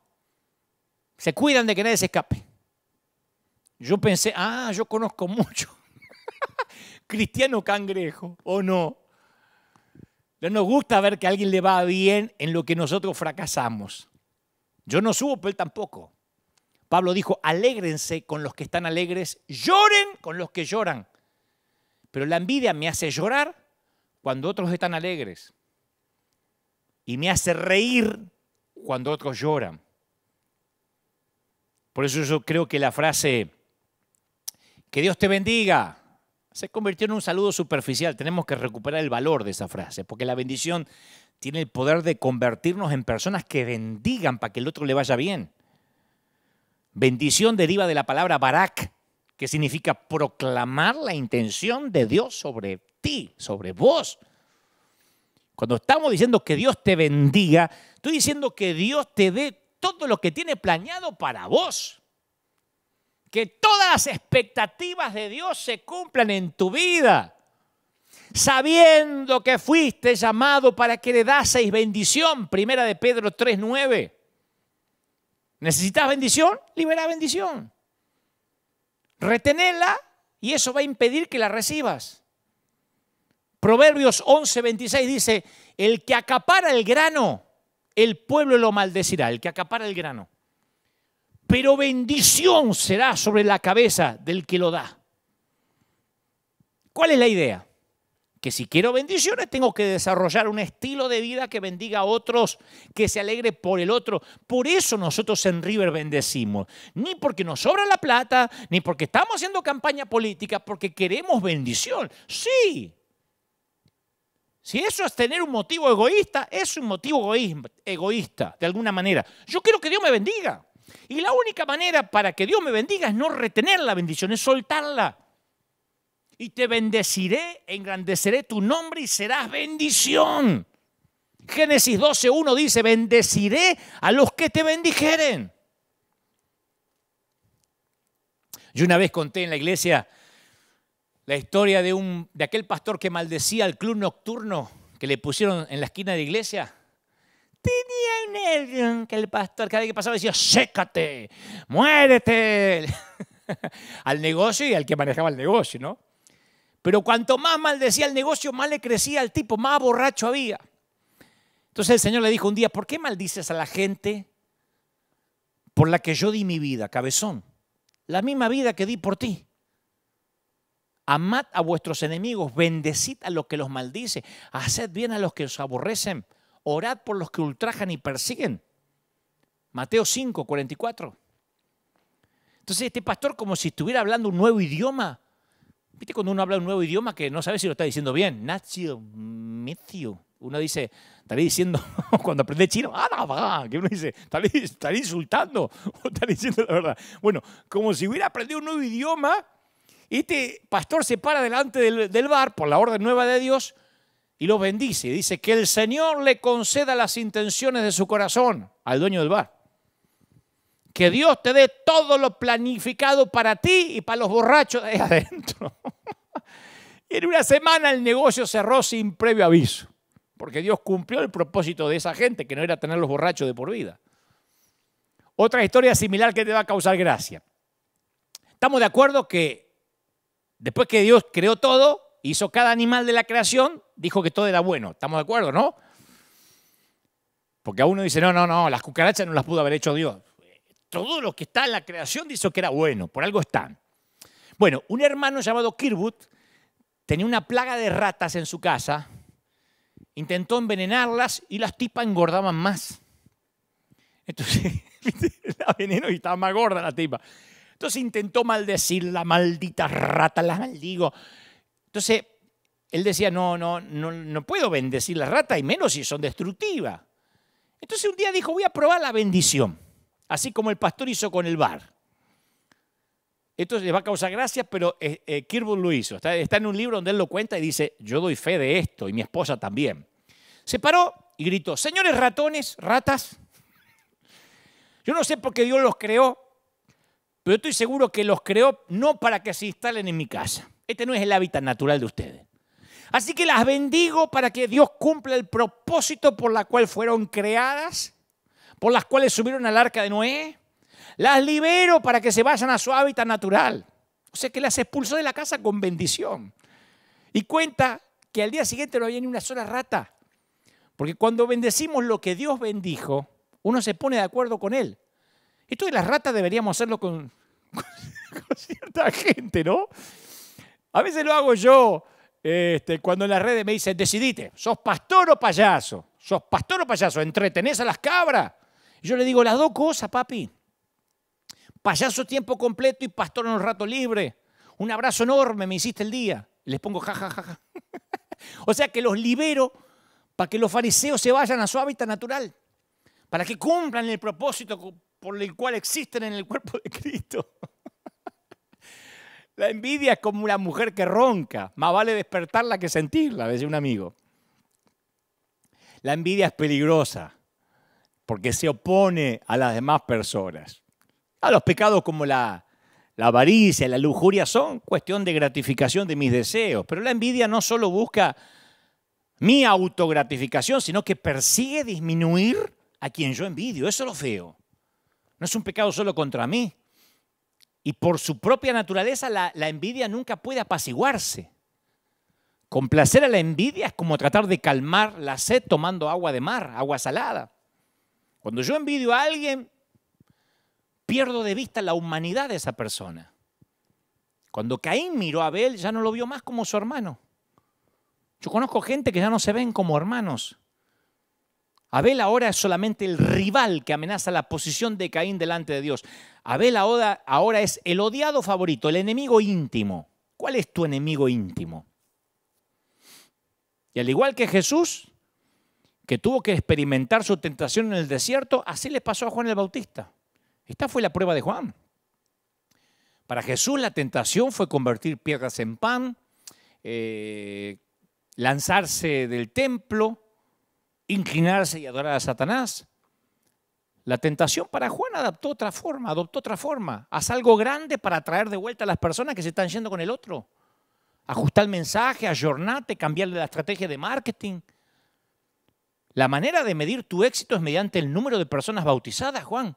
Se cuidan de que nadie se escape. Yo pensé, yo conozco mucho cristiano cangrejo, ¿o no? No nos gusta ver que a alguien le va bien en lo que nosotros fracasamos. Yo no subo, pero él tampoco. Pablo dijo, alégrense con los que están alegres, lloren con los que lloran. Pero la envidia me hace llorar cuando otros están alegres. Y me hace reír cuando otros lloran. Por eso yo creo que la frase, que Dios te bendiga, se convirtió en un saludo superficial. Tenemos que recuperar el valor de esa frase, porque la bendición tiene el poder de convertirnos en personas que bendigan para que el otro le vaya bien. Bendición deriva de la palabra barak, que significa proclamar la intención de Dios sobre ti, sobre vos. Cuando estamos diciendo que Dios te bendiga, estoy diciendo que Dios te dé todo lo que tiene planeado para vos. Que todas las expectativas de Dios se cumplan en tu vida. Sabiendo que fuiste llamado para que heredaseis bendición. Primera de Pedro 3:9. ¿Necesitas bendición? Libera bendición. Retenela y eso va a impedir que la recibas. Proverbios 11:26 dice, el que acapara el grano, el pueblo lo maldecirá. El que acapara el grano. Pero bendición será sobre la cabeza del que lo da. ¿Cuál es la idea? Que si quiero bendiciones tengo que desarrollar un estilo de vida que bendiga a otros, que se alegre por el otro. Por eso nosotros en River bendecimos. Ni porque nos sobra la plata, ni porque estamos haciendo campaña política, porque queremos bendición. Sí. Si eso es tener un motivo egoísta, es un motivo egoísta, de alguna manera. Yo quiero que Dios me bendiga. Y la única manera para que Dios me bendiga es no retener la bendición, es soltarla. Y te bendeciré, engrandeceré tu nombre y serás bendición. Génesis 12:1 dice, bendeciré a los que te bendijeren. Yo una vez conté en la iglesia la historia de aquel pastor que maldecía al club nocturno que le pusieron en la esquina de la iglesia. Tenía un nervio que el pastor cada vez que pasaba decía, sécate, muérete. Al negocio y al que manejaba el negocio, ¿no? Pero cuanto más maldecía el negocio, más le crecía al tipo, más borracho había. Entonces el Señor le dijo un día, ¿por qué maldices a la gente por la que yo di mi vida, cabezón? La misma vida que di por ti. Amad a vuestros enemigos, bendecid a los que los maldice, haced bien a los que os aborrecen, orad por los que ultrajan y persiguen. Mateo 5:44. Entonces este pastor como si estuviera hablando un nuevo idioma. ¿Viste cuando uno habla un nuevo idioma que no sabe si lo está diciendo bien? Nacio, Mitio. Uno dice, estaré diciendo, cuando aprende chino, que uno dice, estaré insultando o estaré diciendo la verdad. Bueno, como si hubiera aprendido un nuevo idioma, este pastor se para delante del bar por la orden nueva de Dios y los bendice. Dice que el Señor le conceda las intenciones de su corazón al dueño del bar. Que Dios te dé todo lo planificado para ti y para los borrachos de ahí adentro. Y en una semana el negocio cerró sin previo aviso. Porque Dios cumplió el propósito de esa gente, que no era tener los borrachos de por vida. Otra historia similar que te va a causar gracia. estamos de acuerdo que después que Dios creó todo, hizo cada animal de la creación, dijo que todo era bueno. ¿Estamos de acuerdo, no? Porque a uno dice, no, las cucarachas no las pudo haber hecho Dios. Todo lo que está en la creación dice que era bueno, por algo están. Bueno, un hermano llamado Kirkwood tenía una plaga de ratas en su casa, intentó envenenarlas y las tipas engordaban más. Entonces, la veneno y estaba más gorda la tipa. Entonces intentó maldecir la maldita rata, la maldigo. Entonces, él decía, no puedo bendecir las ratas, y menos si son destructivas. Entonces un día dijo, voy a probar la bendición, así como el pastor hizo con el bar. Esto les va a causar gracia, pero Kirkwood lo hizo. Está en un libro donde él lo cuenta y dice, yo doy fe de esto, y mi esposa también. Se paró y gritó, señores ratones, ratas, yo no sé por qué Dios los creó, pero estoy seguro que los creó no para que se instalen en mi casa. Este no es el hábitat natural de ustedes. Así que las bendigo para que Dios cumpla el propósito por la cual fueron creadas, por las cuales subieron al arca de Noé. Las libero para que se vayan a su hábitat natural. O sea que las expulsó de la casa con bendición. Y cuenta que al día siguiente no había ni una sola rata. Porque cuando bendecimos lo que Dios bendijo, uno se pone de acuerdo con él. Esto de las ratas deberíamos hacerlo con cierta gente, ¿no? A veces lo hago yo cuando en las redes me dicen, decidite, ¿sos pastor o payaso? ¿Sos pastor o payaso? ¿Entretenés a las cabras? Y yo le digo, las dos cosas, papi. Payaso tiempo completo y pastor en un rato libre. Un abrazo enorme, me hiciste el día. Y les pongo jajajaja. O sea que los libero para que los fariseos se vayan a su hábitat natural. Para que cumplan el propósito por el cual existen en el cuerpo de Cristo. La envidia es como una mujer que ronca. Más vale despertarla que sentirla, decía un amigo. La envidia es peligrosa porque se opone a las demás personas. A los pecados como la avaricia, la lujuria son cuestión de gratificación de mis deseos. Pero la envidia no solo busca mi autogratificación, sino que persigue disminuir a quien yo envidio. Eso es lo feo. No es un pecado solo contra mí. Y por su propia naturaleza la envidia nunca puede apaciguarse. Complacer a la envidia es como tratar de calmar la sed tomando agua de mar, agua salada. Cuando yo envidio a alguien, pierdo de vista la humanidad de esa persona. Cuando Caín miró a Abel, ya no lo vio más como su hermano. Yo conozco gente que ya no se ven como hermanos. Abel ahora es solamente el rival que amenaza la posición de Caín delante de Dios. Abel ahora es el odiado favorito, el enemigo íntimo. ¿Cuál es tu enemigo íntimo? Y al igual que Jesús, que tuvo que experimentar su tentación en el desierto, así le pasó a Juan el Bautista. Esta fue la prueba de Juan. Para Jesús la tentación fue convertir piedras en pan, lanzarse del templo, inclinarse y adorar a Satanás. La tentación para Juan adoptó otra forma. Haz algo grande para traer de vuelta a las personas que se están yendo con el otro. Ajustar el mensaje, ayornate, cambiarle la estrategia de marketing. La manera de medir tu éxito es mediante el número de personas bautizadas, Juan.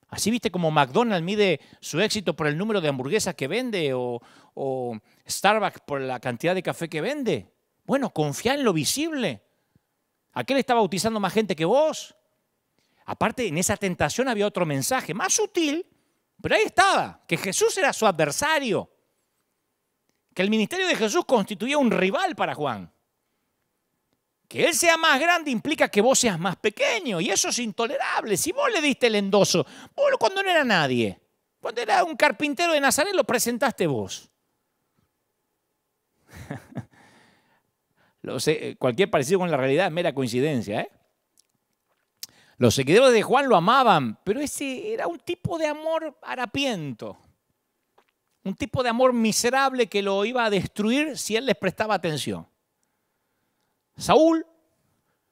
Así viste como McDonald's mide su éxito por el número de hamburguesas que vende o Starbucks por la cantidad de café que vende. Bueno, confía en lo visible. Aquel está bautizando más gente que vos. Aparte, en esa tentación había otro mensaje, más sutil, pero ahí estaba, que Jesús era su adversario, que el ministerio de Jesús constituía un rival para Juan. Que él sea más grande implica que vos seas más pequeño, y eso es intolerable. Si vos le diste el endoso, vos cuando no era nadie, cuando era un carpintero de Nazaret, lo presentaste vos. Cualquier parecido con la realidad es mera coincidencia, ¿eh? Los seguidores de Juan lo amaban, pero ese era un tipo de amor harapiento, un tipo de amor miserable que lo iba a destruir si él les prestaba atención. Saúl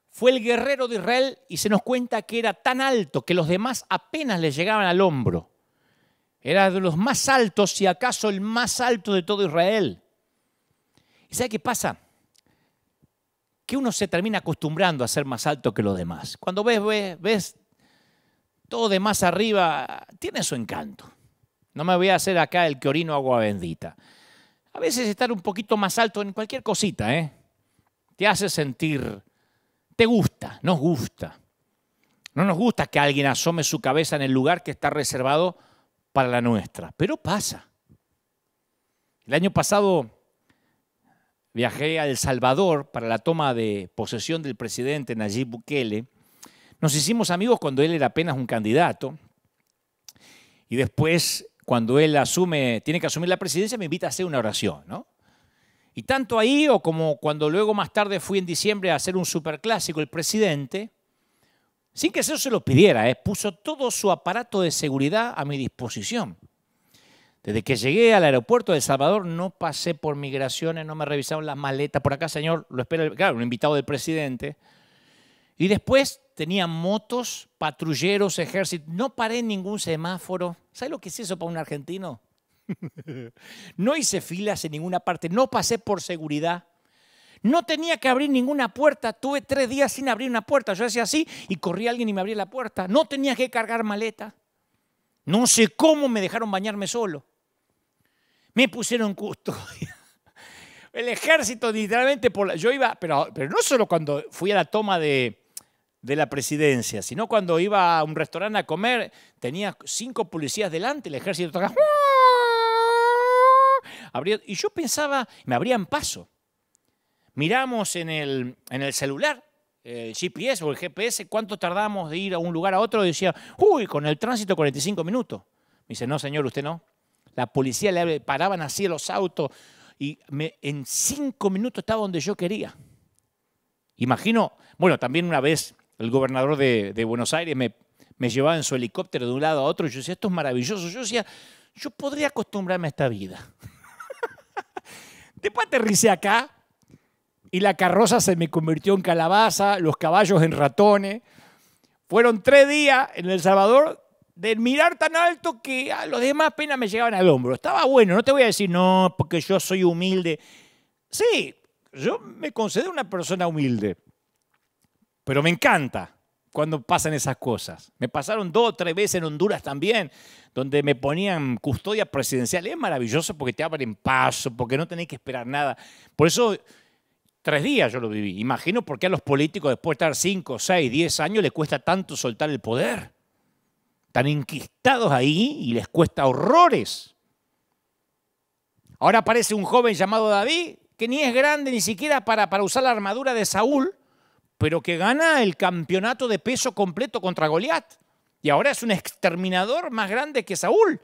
fue el guerrero de Israel y se nos cuenta que era tan alto que los demás apenas le llegaban al hombro. Era de los más altos, si acaso el más alto de todo Israel. ¿Y sabe qué pasa? Que uno se termina acostumbrando a ser más alto que los demás. Cuando ves todo de más arriba, tiene su encanto, No me voy a hacer acá el que orino agua bendita. A veces estar un poquito más alto en cualquier cosita, te hace sentir, te gusta, nos gusta. No nos gusta que alguien asome su cabeza en el lugar que está reservado para la nuestra, pero pasa. El año pasado viajé a El Salvador para la toma de posesión del presidente Nayib Bukele. Nos hicimos amigos cuando él era apenas un candidato y después, cuando él tiene que asumir la presidencia, me invita a hacer una oración, ¿no? Y tanto ahí o como cuando luego más tarde fui en diciembre a hacer un superclásico, el presidente, sin que eso se lo pidiera, puso todo su aparato de seguridad a mi disposición. Desde que llegué al aeropuerto de El Salvador no pasé por migraciones, no me revisaron las maletas. Por acá, señor, lo espera, claro, un invitado del presidente. Y después tenía motos, patrulleros, ejército. No paré en ningún semáforo. ¿Sabe lo que es eso para un argentino? No hice filas en ninguna parte, no pasé por seguridad. No tenía que abrir ninguna puerta. Tuve 3 días sin abrir una puerta. Yo hacía así y corría alguien y me abría la puerta. No tenía que cargar maleta. No sé cómo me dejaron bañarme solo. Me pusieron custodia. El ejército literalmente, yo iba, pero no solo cuando fui a la toma de la presidencia, sino cuando iba a un restaurante a comer, tenía 5 policías delante, el ejército tocaba, y yo pensaba, me abrían paso. Miramos en el celular, el GPS o el GPS, cuánto tardamos de ir a un lugar a otro, y decía, uy, con el tránsito 45 minutos. Me dice, no, señor, usted no. La policía le paraban así a los autos y en 5 minutos estaba donde yo quería. Imagino, bueno, también una vez el gobernador de Buenos Aires me llevaba en su helicóptero de un lado a otro y yo decía, esto es maravilloso. Yo decía, yo podría acostumbrarme a esta vida. Después aterricé acá y la carroza se me convirtió en calabaza, los caballos en ratones. Fueron 3 días en El Salvador de mirar tan alto que a los demás apenas me llegaban al hombro. Estaba bueno, no te voy a decir, no, porque yo soy humilde. Sí, yo me considero una persona humilde, pero me encanta cuando pasan esas cosas. Me pasaron 2 o 3 veces en Honduras también, donde me ponían custodia presidencial. Es maravilloso porque te abren paso, porque no tenés que esperar nada. Por eso 3 días yo lo viví. Imagino por qué a los políticos después de estar 5, 6, 10 años les cuesta tanto soltar el poder. Están enquistados ahí y les cuesta horrores. Ahora aparece un joven llamado David, que ni es grande ni siquiera para usar la armadura de Saúl, pero que gana el campeonato de peso completo contra Goliat. Y ahora es un exterminador más grande que Saúl.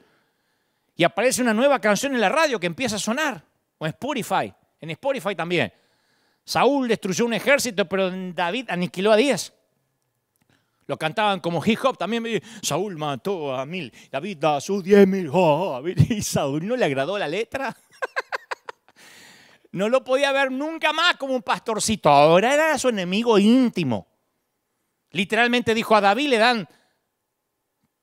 Y aparece una nueva canción en la radio que empieza a sonar, o en Spotify también. Saúl destruyó un ejército, pero David aniquiló a 10. Lo cantaban como hip hop también. Saúl mató a 1000, David a sus 10.000. Oh, y Saúl no le agradó la letra. No lo podía ver nunca más como un pastorcito. Ahora era su enemigo íntimo. Literalmente dijo a David,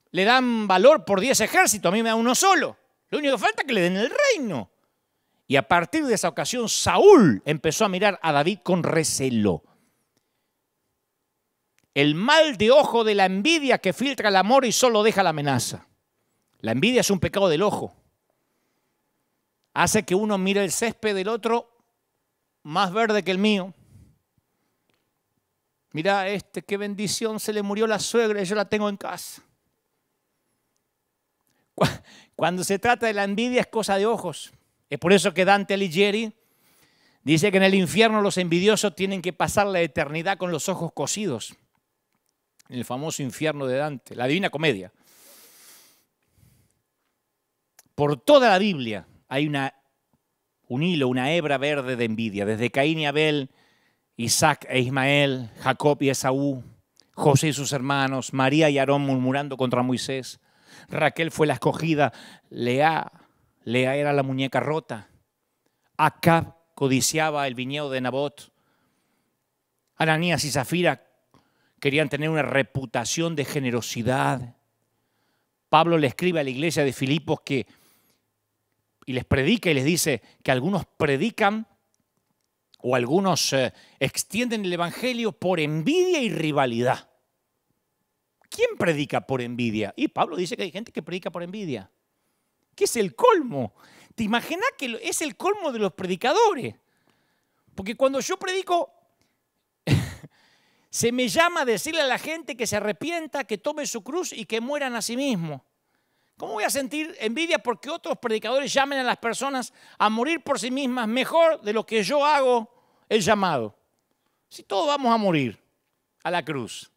le dan valor por 10 ejércitos. A mí me da uno solo. Lo único que falta es que le den el reino. Y a partir de esa ocasión, Saúl empezó a mirar a David con recelo. El mal de ojo de la envidia que filtra el amor y solo deja la amenaza. La envidia es un pecado del ojo. Hace que uno mire el césped del otro más verde que el mío. Mira, qué bendición, se le murió la suegra y yo la tengo en casa. Cuando se trata de la envidia es cosa de ojos. Es por eso que Dante Alighieri dice que en el infierno los envidiosos tienen que pasar la eternidad con los ojos cosidos. En el famoso infierno de Dante, la Divina Comedia. Por toda la Biblia hay un hilo, una hebra verde de envidia. Desde Caín y Abel, Isaac e Ismael, Jacob y Esaú, José y sus hermanos, María y Aarón murmurando contra Moisés. Raquel fue la escogida, Lea era la muñeca rota. Acab codiciaba el viñedo de Nabot. Ananías y Zafira querían tener una reputación de generosidad. Pablo le escribe a la iglesia de Filipos y les predica y les dice que algunos predican o algunos extienden el evangelio por envidia y rivalidad. ¿Quién predica por envidia? Y Pablo dice que hay gente que predica por envidia. que es el colmo. ¿Te imaginas que es el colmo de los predicadores? Porque cuando yo predico, se me llama a decirle a la gente que se arrepienta, que tome su cruz y que mueran a sí mismos. ¿Cómo voy a sentir envidia porque otros predicadores llamen a las personas a morir por sí mismas mejor de lo que yo hago el llamado? Si todos vamos a morir a la cruz.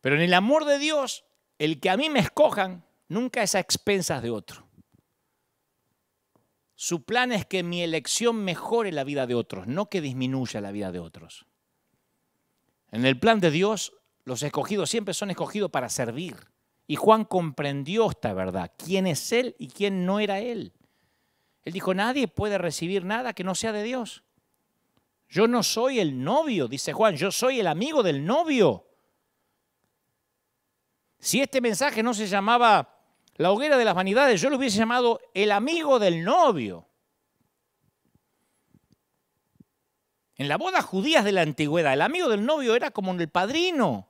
Pero en el amor de Dios, el que a mí me escojan nunca es a expensas de otro. Su plan es que mi elección mejore la vida de otros, no que disminuya la vida de otros. En el plan de Dios, los escogidos siempre son escogidos para servir. Y Juan comprendió esta verdad, quién es Él y quién no era Él. Él dijo, nadie puede recibir nada que no sea de Dios. Yo no soy el novio, dice Juan, yo soy el amigo del novio. Si este mensaje no se llamaba la hoguera de las vanidades, yo lo hubiese llamado el amigo del novio. En las bodas judías de la antigüedad, el amigo del novio era como el padrino.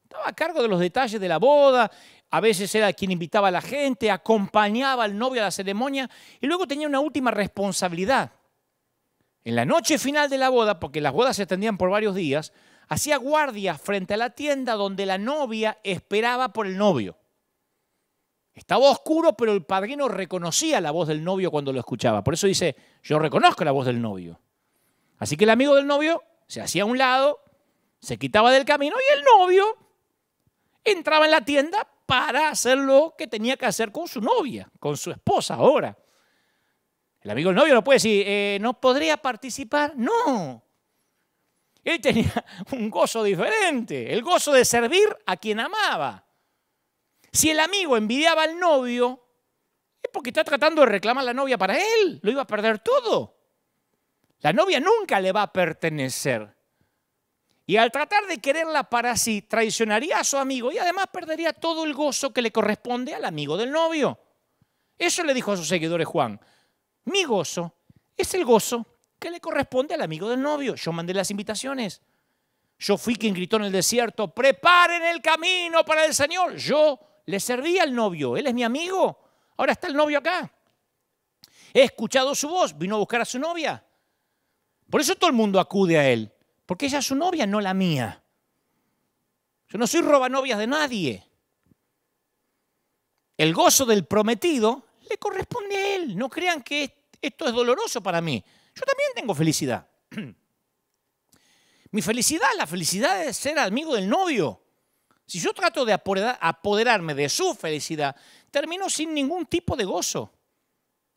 Estaba a cargo de los detalles de la boda, a veces era quien invitaba a la gente, acompañaba al novio a la ceremonia y luego tenía una última responsabilidad. En la noche final de la boda, porque las bodas se extendían por varios días, hacía guardia frente a la tienda donde la novia esperaba por el novio. Estaba oscuro, pero el padrino reconocía la voz del novio cuando lo escuchaba. Por eso dice, yo reconozco la voz del novio. Así que el amigo del novio se hacía a un lado, se quitaba del camino y el novio entraba en la tienda para hacer lo que tenía que hacer con su novia, con su esposa ahora. El amigo del novio no puede decir, ¿no podría participar? No. Él tenía un gozo diferente, el gozo de servir a quien amaba. Si el amigo envidiaba al novio, es porque está tratando de reclamar a la novia para él. Lo iba a perder todo. La novia nunca le va a pertenecer. Y al tratar de quererla para sí, traicionaría a su amigo y además perdería todo el gozo que le corresponde al amigo del novio. Eso le dijo a sus seguidores Juan. Mi gozo es el gozo que le corresponde al amigo del novio. Yo mandé las invitaciones. Yo fui quien gritó en el desierto, preparen el camino para el Señor. Yo le serví al novio, él es mi amigo. Ahora está el novio acá. He escuchado su voz, vino a buscar a su novia. Por eso todo el mundo acude a él, porque ella es su novia, no la mía. Yo no soy robanovias de nadie. El gozo del prometido le corresponde a él. No crean que esto es doloroso para mí. Yo también tengo felicidad. Mi felicidad, la felicidad de ser amigo del novio. Si yo trato de apoderarme de su felicidad, termino sin ningún tipo de gozo.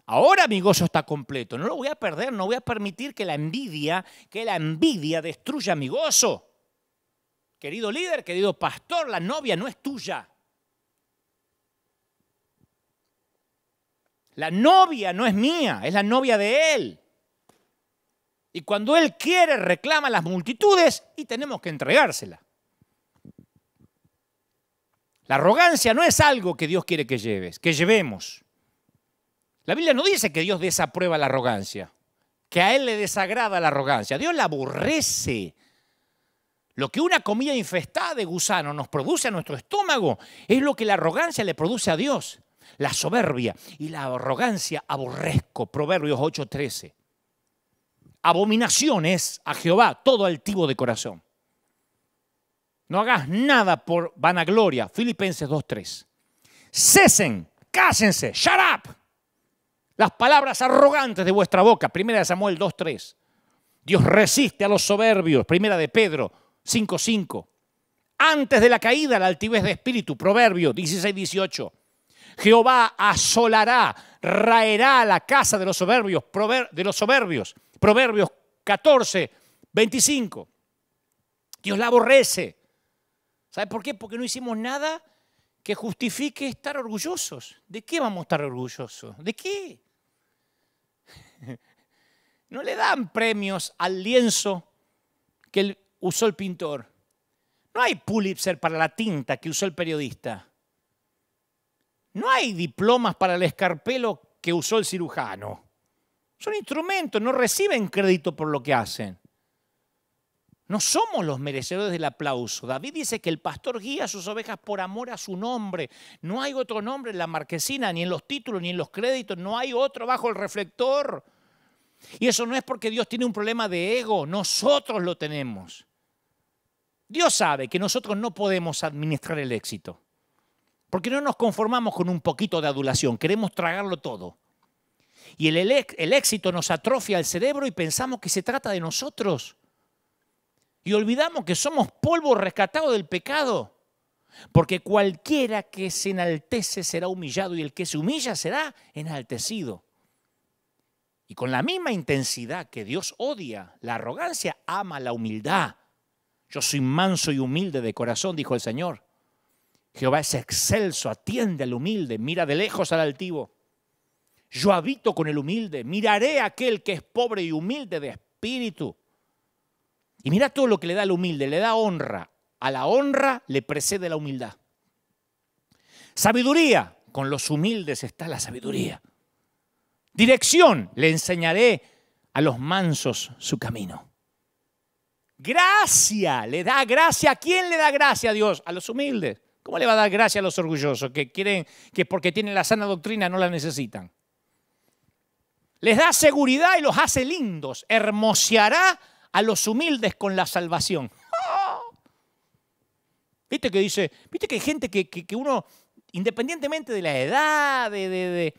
Ahora mi gozo está completo, no lo voy a perder, no voy a permitir que la envidia destruya mi gozo. Querido líder, querido pastor, la novia no es tuya. La novia no es mía, es la novia de él. Y cuando él quiere, reclama a las multitudes y tenemos que entregársela. La arrogancia no es algo que Dios quiere que llevemos. La Biblia no dice que Dios desaprueba la arrogancia, que a Él le desagrada la arrogancia. Dios la aborrece. Lo que una comida infestada de gusano nos produce a nuestro estómago es lo que la arrogancia le produce a Dios. La soberbia y la arrogancia aborrezco. Proverbios 8:13. Abominación es a Jehová todo altivo de corazón. No hagas nada por vanagloria. Filipenses 2:3. Cesen, cállense, shut up. Las palabras arrogantes de vuestra boca. 1 Samuel 2:3. Dios resiste a los soberbios. 1 Pedro 5:5. Antes de la caída, la altivez de espíritu. Proverbios 16:18. Jehová asolará, raerá la casa de los soberbios. Proverbios 14:25. Dios la aborrece. ¿Sabe por qué? Porque no hicimos nada que justifique estar orgullosos. ¿De qué vamos a estar orgullosos? ¿De qué? No le dan premios al lienzo que usó el pintor. No hay Pulitzer para la tinta que usó el periodista. No hay diplomas para el escarpelo que usó el cirujano. Son instrumentos, no reciben crédito por lo que hacen. No somos los merecedores del aplauso. David dice que el pastor guía a sus ovejas por amor a su nombre. No hay otro nombre en la marquesina, ni en los títulos, ni en los créditos. No hay otro bajo el reflector. Y eso no es porque Dios tiene un problema de ego. Nosotros lo tenemos. Dios sabe que nosotros no podemos administrar el éxito. Porque no nos conformamos con un poquito de adulación. Queremos tragarlo todo. Y el éxito nos atrofia el cerebro y pensamos que se trata de nosotros. Y olvidamos que somos polvo rescatado del pecado. Porque cualquiera que se enaltece será humillado y el que se humilla será enaltecido. Y con la misma intensidad que Dios odia la arrogancia, ama la humildad. Yo soy manso y humilde de corazón, dijo el Señor. Jehová es excelso, atiende al humilde, mira de lejos al altivo. Yo habito con el humilde, miraré a aquel que es pobre y humilde de espíritu. Y mira todo lo que le da al humilde, le da honra. A la honra le precede la humildad. Sabiduría, con los humildes está la sabiduría. Dirección, le enseñaré a los mansos su camino. Gracia, le da gracia. ¿A quién le da gracia a Dios? A los humildes. ¿Cómo le va a dar gracia a los orgullosos que creen que porque tienen la sana doctrina no la necesitan? Les da seguridad y los hace lindos. Hermoseará a los humildes con la salvación. ¿Viste que dice? ¿Viste que hay gente que uno, independientemente de la edad, de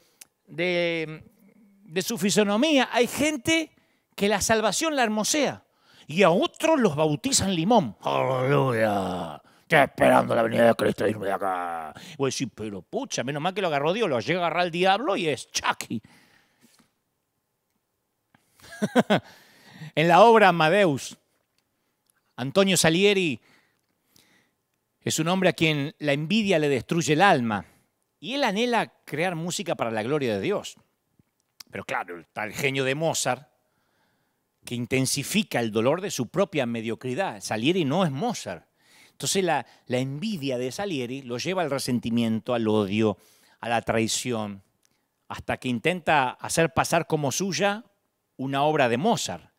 su fisonomía, hay gente que la salvación la hermosea y a otros los bautizan limón? ¡Aleluya! Estoy esperando la venida de Cristo e irme de acá. Voy a decir, pero pucha, menos mal que lo agarró Dios, lo llega a agarrar el diablo y es Chucky. En la obra Amadeus, Antonio Salieri es un hombre a quien la envidia le destruye el alma y él anhela crear música para la gloria de Dios. Pero claro, está el genio de Mozart que intensifica el dolor de su propia mediocridad. Salieri no es Mozart. Entonces la envidia de Salieri lo lleva al resentimiento, al odio, a la traición, hasta que intenta hacer pasar como suya una obra de Mozart.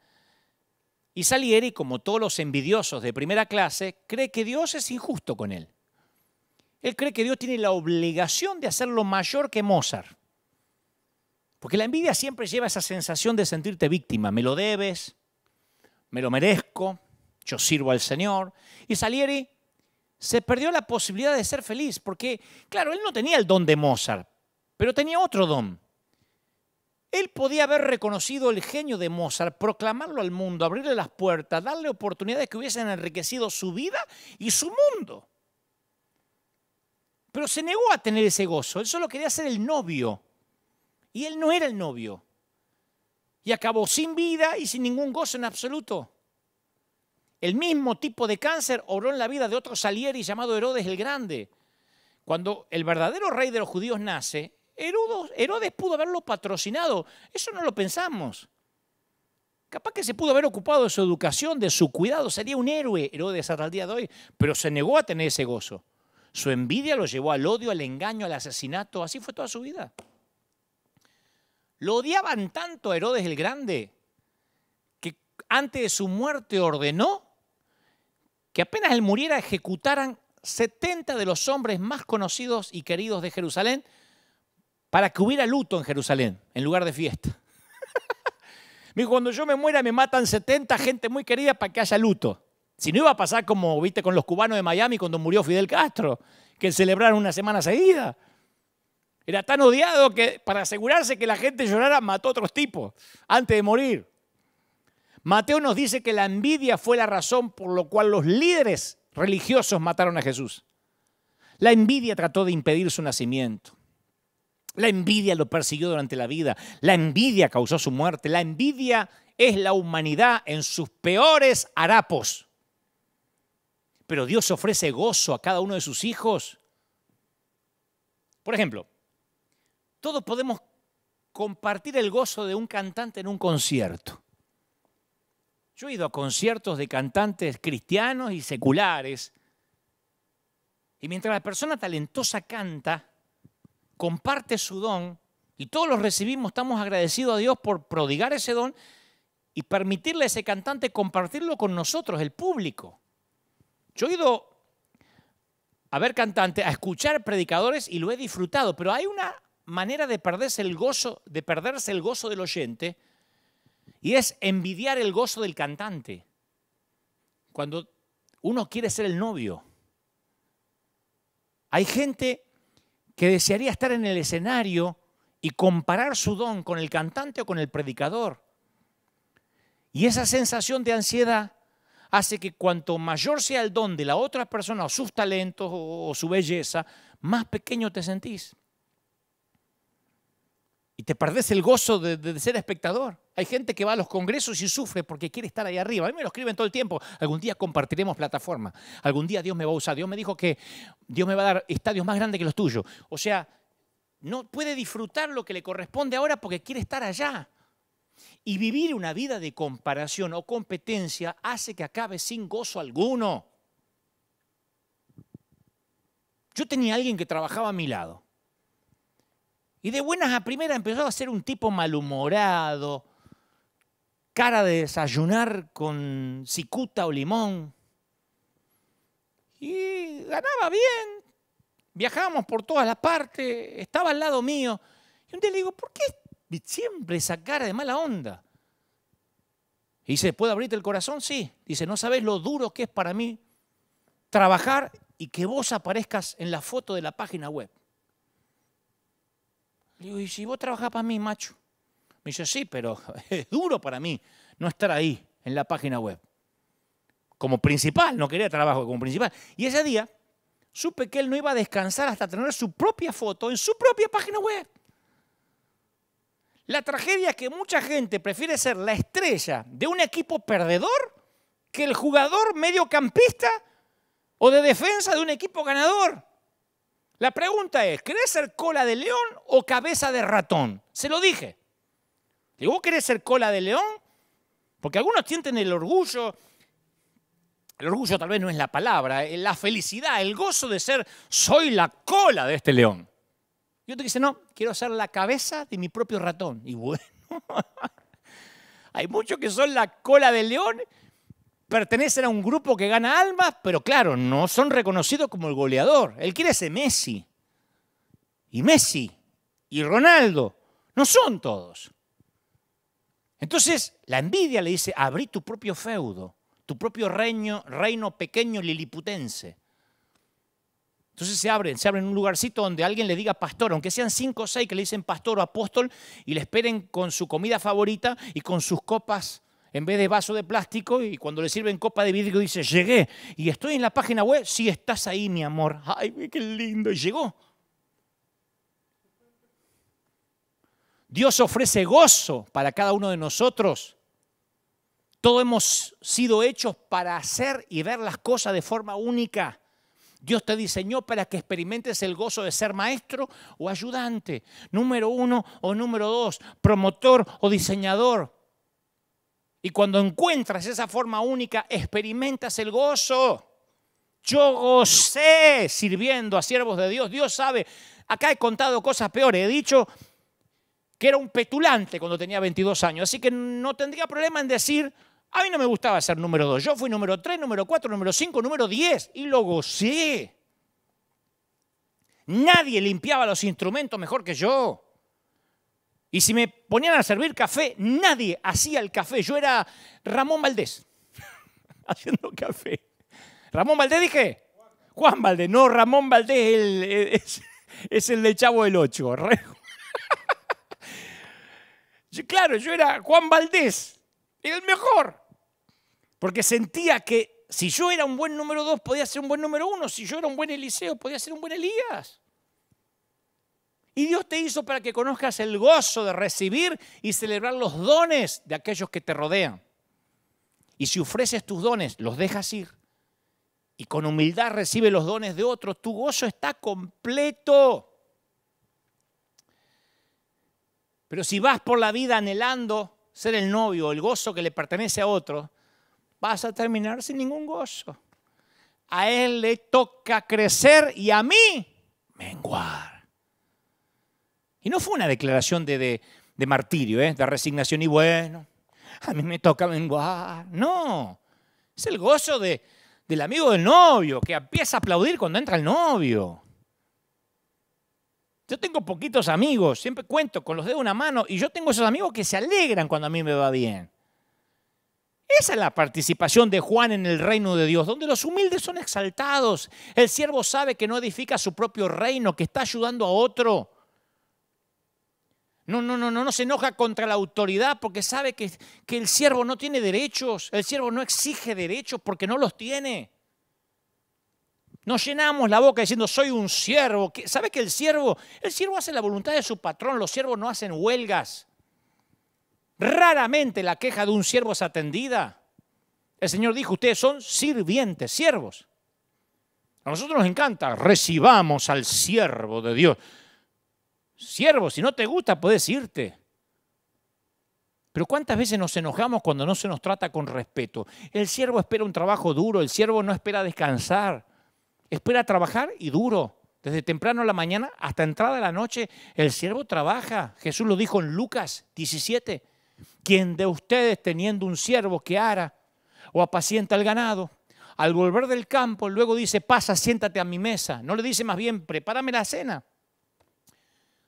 Y Salieri, como todos los envidiosos de primera clase, cree que Dios es injusto con él. Él cree que Dios tiene la obligación de hacerlo mayor que Mozart. Porque la envidia siempre lleva esa sensación de sentirte víctima. Me lo debes, me lo merezco, yo sirvo al Señor. Y Salieri se perdió la posibilidad de ser feliz porque, claro, él no tenía el don de Mozart, pero tenía otro don. Él podía haber reconocido el genio de Mozart, proclamarlo al mundo, abrirle las puertas, darle oportunidades que hubiesen enriquecido su vida y su mundo. Pero se negó a tener ese gozo. Él solo quería ser el novio. Y él no era el novio. Y acabó sin vida y sin ningún gozo en absoluto. El mismo tipo de cáncer obró en la vida de otro Salieri llamado Herodes el Grande. Cuando el verdadero rey de los judíos nace, Herodes pudo haberlo patrocinado. Eso no lo pensamos. Capaz que se pudo haber ocupado de su educación, de su cuidado. Sería un héroe Herodes hasta el día de hoy. Pero se negó a tener ese gozo. Su envidia lo llevó al odio, al engaño, al asesinato. Así fue toda su vida. Lo odiaban tanto a Herodes el Grande que antes de su muerte ordenó que apenas él muriera ejecutaran 70 de los hombres más conocidos y queridos de Jerusalén para que hubiera luto en Jerusalén, en lugar de fiesta. Me dijo, cuando yo me muera me matan 70 gente muy querida para que haya luto. Si no iba a pasar como viste con los cubanos de Miami cuando murió Fidel Castro, que celebraron una semana seguida. Era tan odiado que para asegurarse que la gente llorara mató a otros tipos antes de morir. Mateo nos dice que la envidia fue la razón por la cual los líderes religiosos mataron a Jesús. La envidia trató de impedir su nacimiento. La envidia lo persiguió durante la vida. La envidia causó su muerte. La envidia es la humanidad en sus peores harapos. Pero Dios ofrece gozo a cada uno de sus hijos. Por ejemplo, todos podemos compartir el gozo de un cantante en un concierto. Yo he ido a conciertos de cantantes cristianos y seculares. Y mientras la persona talentosa canta, comparte su don y todos los recibimos, estamos agradecidos a Dios por prodigar ese don y permitirle a ese cantante compartirlo con nosotros, el público. Yo he ido a ver cantantes, a escuchar predicadores y lo he disfrutado, pero hay una manera de perderse el gozo del oyente y es envidiar el gozo del cantante. Cuando uno quiere ser el novio. Hay gente que desearía estar en el escenario y comparar su don con el cantante o con el predicador. Y esa sensación de ansiedad hace que cuanto mayor sea el don de la otra persona o sus talentos o su belleza, más pequeño te sentís. Y te perdés el gozo de ser espectador. Hay gente que va a los congresos y sufre porque quiere estar ahí arriba. A mí me lo escriben todo el tiempo. Algún día compartiremos plataforma. Algún día Dios me va a usar. Dios me dijo que Dios me va a dar estadios más grandes que los tuyos. O sea, no puede disfrutar lo que le corresponde ahora porque quiere estar allá. Y vivir una vida de comparación o competencia hace que acabe sin gozo alguno. Yo tenía a alguien que trabajaba a mi lado. Y de buenas a primeras empezó a ser un tipo malhumorado, cara de desayunar con cicuta o limón. Y ganaba bien, viajábamos por todas las partes, estaba al lado mío. Y un día le digo, ¿por qué siempre esa cara de mala onda? Y dice, ¿puedo abrirte el corazón? Sí. Dice, no sabés lo duro que es para mí trabajar y que vos aparezcas en la foto de la página web. Le digo, ¿y si vos trabajás para mí, macho? Me dice, sí, pero es duro para mí no estar ahí en la página web. Como principal, no quería trabajo como principal. Y ese día supe que él no iba a descansar hasta tener su propia foto en su propia página web. La tragedia es que mucha gente prefiere ser la estrella de un equipo perdedor que el jugador mediocampista o de defensa de un equipo ganador. La pregunta es, ¿querés ser cola de león o cabeza de ratón? Se lo dije. Digo, ¿vos querés ser cola de león? Porque algunos sienten el orgullo tal vez no es la palabra, la felicidad, el gozo de ser, soy la cola de este león. Y otro dice, no, quiero ser la cabeza de mi propio ratón. Y bueno, hay muchos que son la cola del león, pertenecen a un grupo que gana almas, pero claro, no son reconocidos como el goleador. Él quiere ser Messi. Y Messi y Ronaldo no son todos. Entonces, la envidia le dice, abrí tu propio feudo, tu propio reino pequeño liliputense. Entonces se abren un lugarcito donde alguien le diga pastor, aunque sean 5 o 6 que le dicen pastor o apóstol, y le esperen con su comida favorita y con sus copas en vez de vaso de plástico, y cuando le sirven copa de vidrio dice, llegué, y estoy en la página web, sí, estás ahí, mi amor. Ay, qué lindo, y llegó. Dios ofrece gozo para cada uno de nosotros. Todos hemos sido hechos para hacer y ver las cosas de forma única. Dios te diseñó para que experimentes el gozo de ser maestro o ayudante, número 1 o número 2, promotor o diseñador. Y cuando encuentras esa forma única, experimentas el gozo. Yo gocé sirviendo a siervos de Dios. Dios sabe, acá he contado cosas peores. He dicho que era un petulante cuando tenía 22 años. Así que no tendría problema en decir, a mí no me gustaba ser número 2. Yo fui número 3, número 4, número 5, número 10 y lo gocé. Nadie limpiaba los instrumentos mejor que yo. Y si me ponían a servir café, nadie hacía el café. Yo era Ramón Valdés haciendo café. ¿Ramón Valdés dije? Juan Valdés. No, Ramón Valdés es el de Chavo del 8. Claro, yo era Juan Valdés, era el mejor. Porque sentía que si yo era un buen número 2, podía ser un buen número 1. Si yo era un buen Eliseo, podía ser un buen Elías. Y Dios te hizo para que conozcas el gozo de recibir y celebrar los dones de aquellos que te rodean. Y si ofreces tus dones, los dejas ir. Y con humildad recibes los dones de otros, tu gozo está completo. Pero si vas por la vida anhelando ser el novio, el gozo que le pertenece a otro, vas a terminar sin ningún gozo. A él le toca crecer y a mí menguar. Y no fue una declaración de martirio, de resignación. Y bueno, a mí me toca menguar. No, es el gozo del amigo del novio, que empieza a aplaudir cuando entra el novio. Yo tengo poquitos amigos, siempre cuento con los dedos de una mano, y yo tengo esos amigos que se alegran cuando a mí me va bien. Esa es la participación de Juan en el reino de Dios, donde los humildes son exaltados. El siervo sabe que no edifica su propio reino, que está ayudando a otro. No se enoja contra la autoridad porque sabe que el siervo no tiene derechos. El siervo no exige derechos porque no los tiene. Nos llenamos la boca diciendo soy un siervo. ¿Sabe que el siervo hace la voluntad de su patrón? Los siervos no hacen huelgas. Raramente la queja de un siervo es atendida. El Señor dijo, ustedes son sirvientes, siervos. A nosotros nos encanta, recibamos al siervo de Dios. Siervo, si no te gusta, puedes irte. Pero ¿cuántas veces nos enojamos cuando no se nos trata con respeto? El siervo espera un trabajo duro, el siervo no espera descansar. Espera trabajar y duro. Desde temprano a la mañana hasta entrada de la noche, el siervo trabaja. Jesús lo dijo en Lucas 17. ¿Quién de ustedes teniendo un siervo que ara o apacienta el ganado, al volver del campo, luego dice, pasa, siéntate a mi mesa? No le dice más bien, prepárame la cena.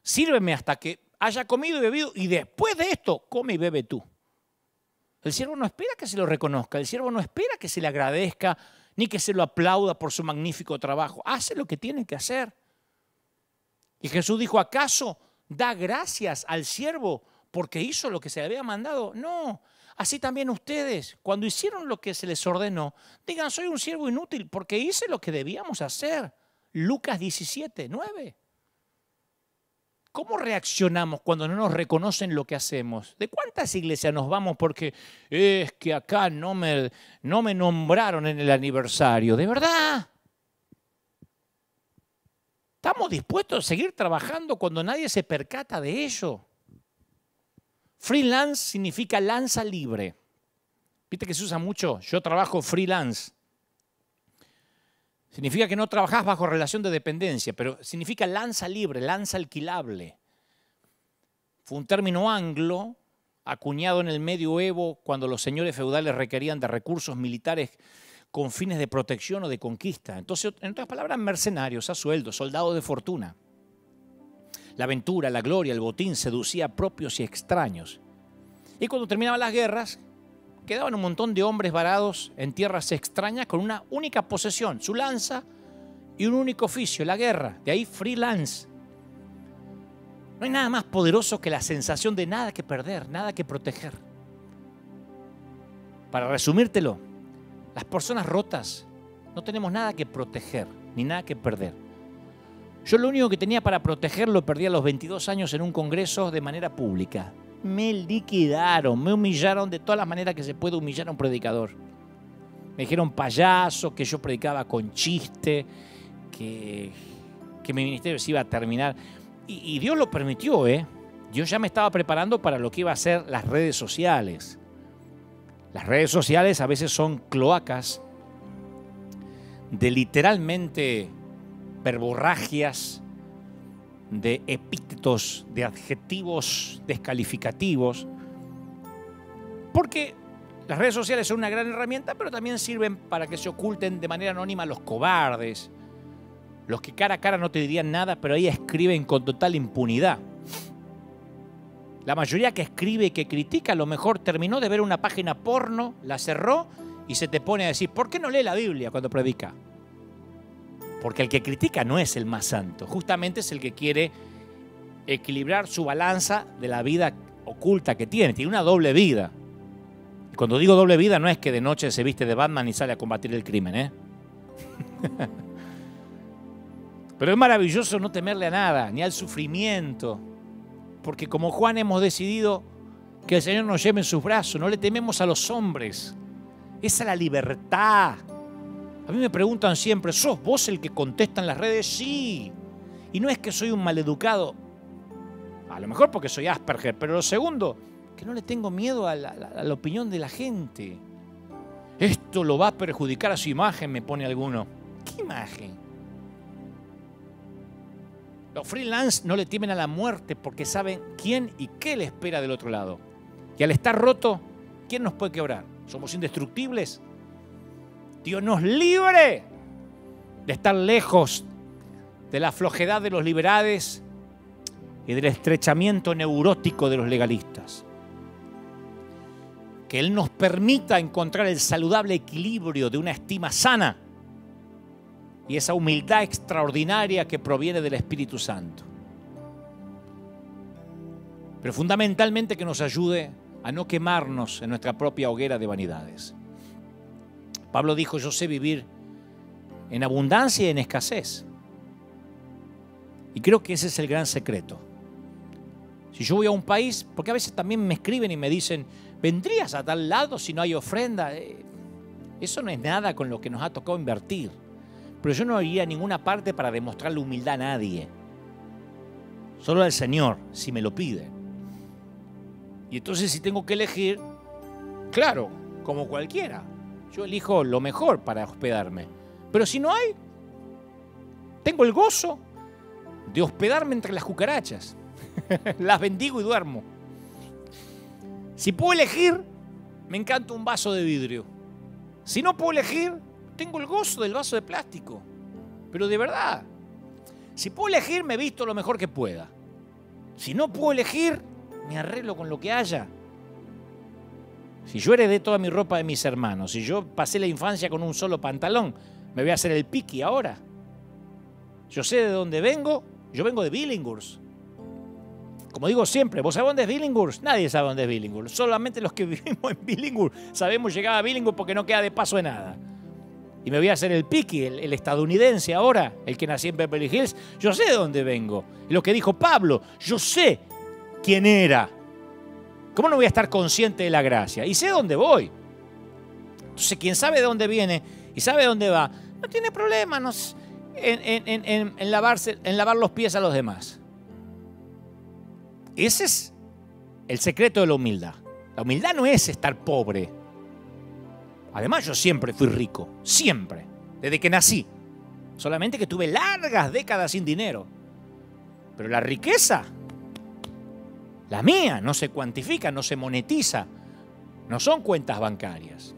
Sírveme hasta que haya comido y bebido y después de esto, come y bebe tú. El siervo no espera que se lo reconozca, el siervo no espera que se le agradezca, ni que se lo aplauda por su magnífico trabajo. Hace lo que tiene que hacer. Y Jesús dijo, ¿acaso da gracias al siervo porque hizo lo que se le había mandado? No, así también ustedes, cuando hicieron lo que se les ordenó, digan, soy un siervo inútil porque hice lo que debíamos hacer. Lucas 17, 9. ¿Cómo reaccionamos cuando no nos reconocen lo que hacemos? ¿De cuántas iglesias nos vamos porque es que acá no me nombraron en el aniversario? ¿De verdad? ¿Estamos dispuestos a seguir trabajando cuando nadie se percata de ello? Freelance significa lanza libre. Viste que se usa mucho, yo trabajo freelance. Significa que no trabajás bajo relación de dependencia, pero significa lanza libre, lanza alquilable. Fue un término anglo acuñado en el medioevo cuando los señores feudales requerían de recursos militares con fines de protección o de conquista. Entonces, en otras palabras, mercenarios a sueldo, soldados de fortuna. La aventura, la gloria, el botín seducía a propios y extraños. Y cuando terminaban las guerras, quedaban un montón de hombres varados en tierras extrañas con una única posesión, su lanza y un único oficio, la guerra. De ahí freelance. No hay nada más poderoso que la sensación de nada que perder, nada que proteger. Para resumírtelo, las personas rotas no tenemos nada que proteger ni nada que perder. Yo lo único que tenía para proteger lo perdí a los 22 años en un congreso de manera pública. Me liquidaron, me humillaron de todas las maneras que se puede humillar a un predicador. Me dijeron payaso, que yo predicaba con chiste, que mi ministerio se iba a terminar. Y Dios lo permitió, ¿eh? Dios ya me estaba preparando para lo que iba a ser las redes sociales. Las redes sociales a veces son cloacas de literalmente verborragias, de epítetos, de adjetivos descalificativos, porque las redes sociales son una gran herramienta, pero también sirven para que se oculten de manera anónima los cobardes, los que cara a cara no te dirían nada, pero ahí escriben con total impunidad. La mayoría que escribe y que critica a lo mejor terminó de ver una página porno, la cerró y se te pone a decir, ¿por qué no lee la Biblia cuando predica? Porque el que critica no es el más santo, justamente es el que quiere equilibrar su balanza de la vida oculta que tiene. Tiene una doble vida. Y cuando digo doble vida no es que de noche se viste de Batman y sale a combatir el crimen, ¿eh? Pero es maravilloso no temerle a nada, ni al sufrimiento. Porque como Juan hemos decidido que el Señor nos lleve en sus brazos, no le tememos a los hombres. Esa es la libertad. A mí me preguntan siempre, ¿sos vos el que contesta en las redes? Sí. Y no es que soy un maleducado, a lo mejor porque soy Asperger, pero lo segundo, que no le tengo miedo a la opinión de la gente. Esto lo va a perjudicar a su imagen, me pone alguno. ¿Qué imagen? Los freelance no le temen a la muerte porque saben quién y qué le espera del otro lado. Y al estar roto, ¿quién nos puede quebrar? ¿Somos indestructibles? Dios nos libre de estar lejos de la flojedad de los liberales y del estrechamiento neurótico de los legalistas. Que Él nos permita encontrar el saludable equilibrio de una estima sana y esa humildad extraordinaria que proviene del Espíritu Santo. Pero fundamentalmente que nos ayude a no quemarnos en nuestra propia hoguera de vanidades. Pablo dijo, yo sé vivir en abundancia y en escasez. Y creo que ese es el gran secreto. Si yo voy a un país, porque a veces también me escriben y me dicen, ¿vendrías a tal lado si no hay ofrenda? Eso no es nada con lo que nos ha tocado invertir. Pero yo no iría a ninguna parte para demostrarle humildad a nadie. Solo al Señor, si me lo pide. Y entonces si tengo que elegir, claro, como cualquiera, yo elijo lo mejor para hospedarme. Pero si no hay, tengo el gozo de hospedarme entre las cucarachas. Las bendigo y duermo. Si puedo elegir, me encanta un vaso de vidrio. Si no puedo elegir, tengo el gozo del vaso de plástico. Pero de verdad, si puedo elegir, me visto lo mejor que pueda. Si no puedo elegir, me arreglo con lo que haya. Si yo heredé toda mi ropa de mis hermanos, si yo pasé la infancia con un solo pantalón, me voy a hacer el piqui ahora. Yo sé de dónde vengo, yo vengo de Billinghurst. Como digo siempre, ¿vos sabés dónde es Billinghurst? Nadie sabe dónde es Billinghurst. Solamente los que vivimos en Billinghurst sabemos llegar a Billinghurst porque no queda de paso de nada. Y me voy a hacer el piqui, el estadounidense ahora, el que nací en Beverly Hills. Yo sé de dónde vengo. Lo que dijo Pablo, yo sé quién era. ¿Cómo no voy a estar consciente de la gracia? Y sé dónde voy. Entonces, quien sabe de dónde viene y sabe dónde va, no tiene problema en lavar los pies a los demás. Ese es el secreto de la humildad. La humildad no es estar pobre. Además, yo siempre fui rico. Siempre. Desde que nací. Solamente que tuve largas décadas sin dinero. Pero la riqueza, la mía, no se cuantifica, no se monetiza. No son cuentas bancarias.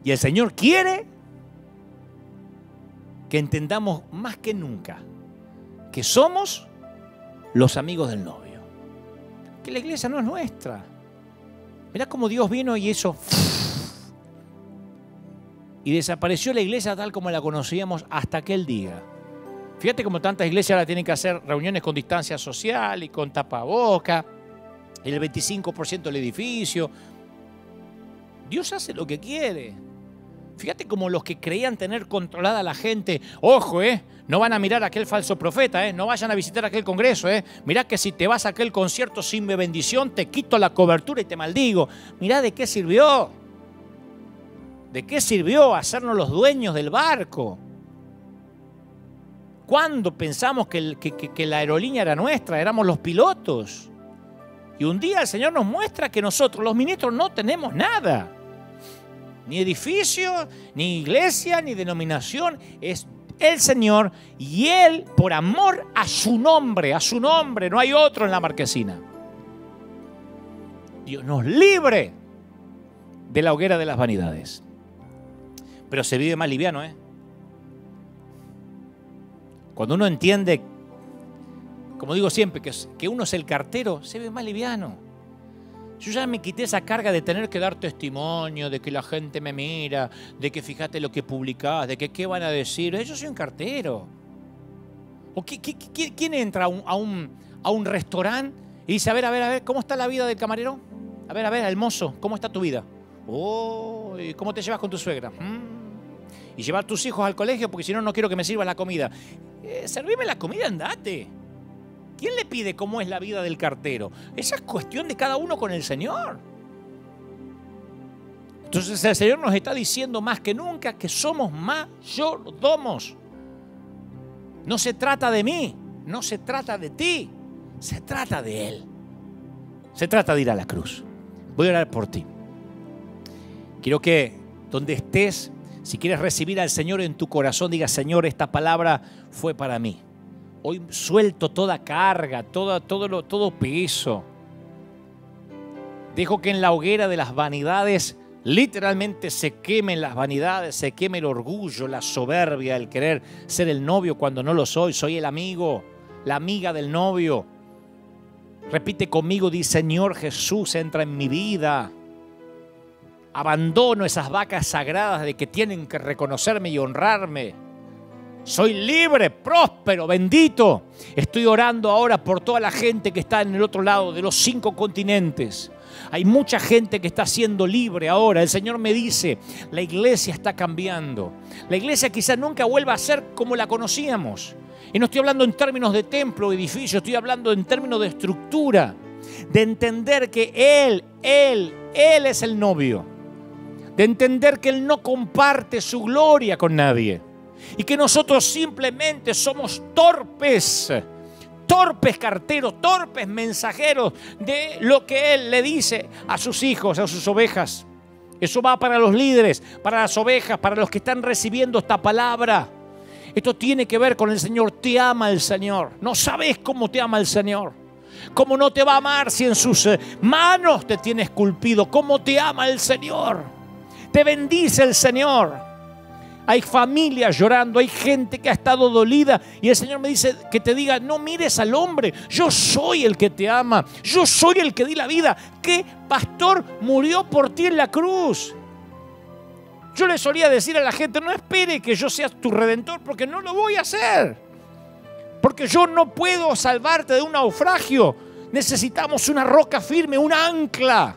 Y el Señor quiere que entendamos más que nunca que somos los amigos del novio. Que la iglesia no es nuestra. Mirá cómo Dios vino y hizo y desapareció la iglesia tal como la conocíamos hasta aquel día. Fíjate cómo tantas iglesias ahora tienen que hacer reuniones con distancia social y con tapaboca, el 25% del edificio. Dios hace lo que quiere. Fíjate como los que creían tener controlada a la gente, ojo, no van a mirar a aquel falso profeta, no vayan a visitar aquel congreso, mirá que si te vas a aquel concierto sin mi bendición, te quito la cobertura y te maldigo. Mirá de qué sirvió. ¿De qué sirvió hacernos los dueños del barco? ¿Cuándo pensamos que la aerolínea era nuestra? Éramos los pilotos. Y un día el Señor nos muestra que nosotros, los ministros, no tenemos nada. Ni edificio, ni iglesia, ni denominación. Es el Señor y Él, por amor a su nombre, no hay otro en la marquesina. Dios nos libre de la hoguera de las vanidades. Pero se vive más liviano, Cuando uno entiende, como digo siempre, que uno es el cartero, se ve más liviano. Yo ya me quité esa carga de tener que dar testimonio, de que la gente me mira, de que fíjate lo que publicás, de que qué van a decir. Yo soy un cartero. ¿O quién entra a un restaurante y dice, a ver, ¿cómo está la vida del camarero? A ver, el mozo, ¿cómo está tu vida? Oh, ¿cómo te llevas con tu suegra? Y llevar tus hijos al colegio porque si no, no quiero que me sirvas la comida. Servime la comida, andate. ¿Quién le pide cómo es la vida del cartero? Esa es cuestión de cada uno con el Señor. Entonces el Señor nos está diciendo más que nunca que somos mayordomos. No se trata de mí, no se trata de ti, se trata de Él. Se trata de ir a la cruz. Voy a orar por ti. Quiero que donde estés, si quieres recibir al Señor en tu corazón, diga, Señor, esta palabra fue para mí. Hoy suelto toda carga, todo peso. Dejo que en la hoguera de las vanidades literalmente se quemen las vanidades, se queme el orgullo, la soberbia, el querer ser el novio cuando no lo soy. Soy el amigo, la amiga del novio. Repite conmigo, di: Señor Jesús, entra en mi vida. Abandono esas vacas sagradas de que tienen que reconocerme y honrarme. Soy libre, próspero, bendito. Estoy orando ahora por toda la gente que está en el otro lado de los 5 continentes. Hay mucha gente que está siendo libre ahora. El Señor me dice, la iglesia está cambiando. La iglesia quizás nunca vuelva a ser como la conocíamos. Y no estoy hablando en términos de templo o edificio, estoy hablando en términos de estructura. De entender que Él es el novio. De entender que Él no comparte su gloria con nadie. Y que nosotros simplemente somos torpes carteros, torpes mensajeros de lo que Él le dice a sus hijos, a sus ovejas. Eso va para los líderes, para las ovejas, para los que están recibiendo esta palabra. Esto tiene que ver con el Señor. Te ama el Señor. No sabes cómo te ama el Señor. ¿Cómo no te va a amar si en sus manos te tiene esculpido? ¿Cómo te ama el Señor? Te bendice el Señor. Hay familias llorando, hay gente que ha estado dolida y el Señor me dice que te diga: no mires al hombre, yo soy el que te ama, yo soy el que di la vida. ¿Qué pastor murió por ti en la cruz? Yo le solía decir a la gente: no espere que yo sea tu redentor, porque no lo voy a hacer, porque yo no puedo salvarte de un naufragio. Necesitamos una roca firme, un ancla.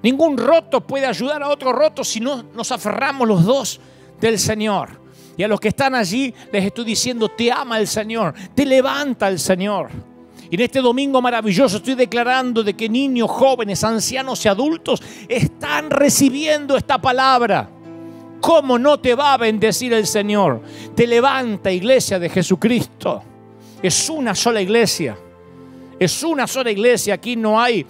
Ningún roto puede ayudar a otro roto si no nos aferramos los dos del Señor. Y a los que están allí les estoy diciendo: te ama el Señor, te levanta el Señor. Y en este domingo maravilloso estoy declarando de que niños, jóvenes, ancianos y adultos están recibiendo esta palabra. ¿Cómo no te va a bendecir el Señor? Te levanta, iglesia de Jesucristo. Es una sola iglesia. Es una sola iglesia. Aquí no hay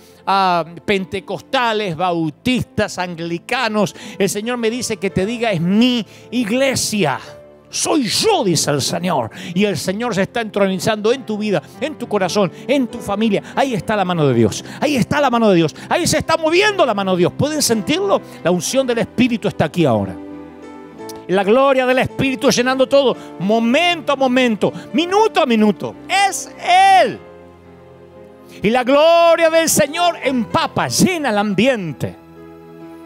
pentecostales, bautistas, anglicanos. El Señor me dice que te diga: es mi iglesia. Soy yo, dice el Señor. Y el Señor se está entronizando en tu vida, en tu corazón, en tu familia. Ahí está la mano de Dios. Ahí está la mano de Dios. Ahí se está moviendo la mano de Dios. ¿Pueden sentirlo? La unción del Espíritu está aquí ahora. La gloria del Espíritu llenando todo, momento a momento, minuto a minuto. Es Él. Y la gloria del Señor empapa, llena el ambiente.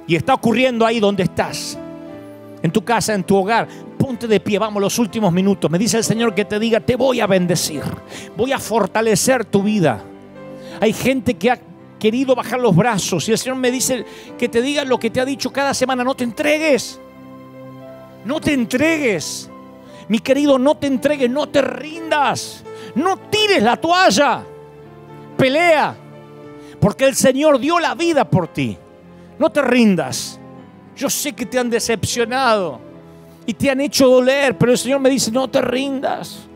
Y está ocurriendo ahí donde estás. En tu casa, en tu hogar. Ponte de pie, vamos, los últimos minutos. Me dice el Señor que te diga: te voy a bendecir. Voy a fortalecer tu vida. Hay gente que ha querido bajar los brazos. Y el Señor me dice que te diga lo que te ha dicho cada semana: no te entregues. No te entregues. Mi querido, no te entregues, no te rindas. No tires la toalla. Pelea, porque el Señor dio la vida por ti. No te rindas. Yo sé que te han decepcionado y te han hecho doler, pero el Señor me dice: no te rindas.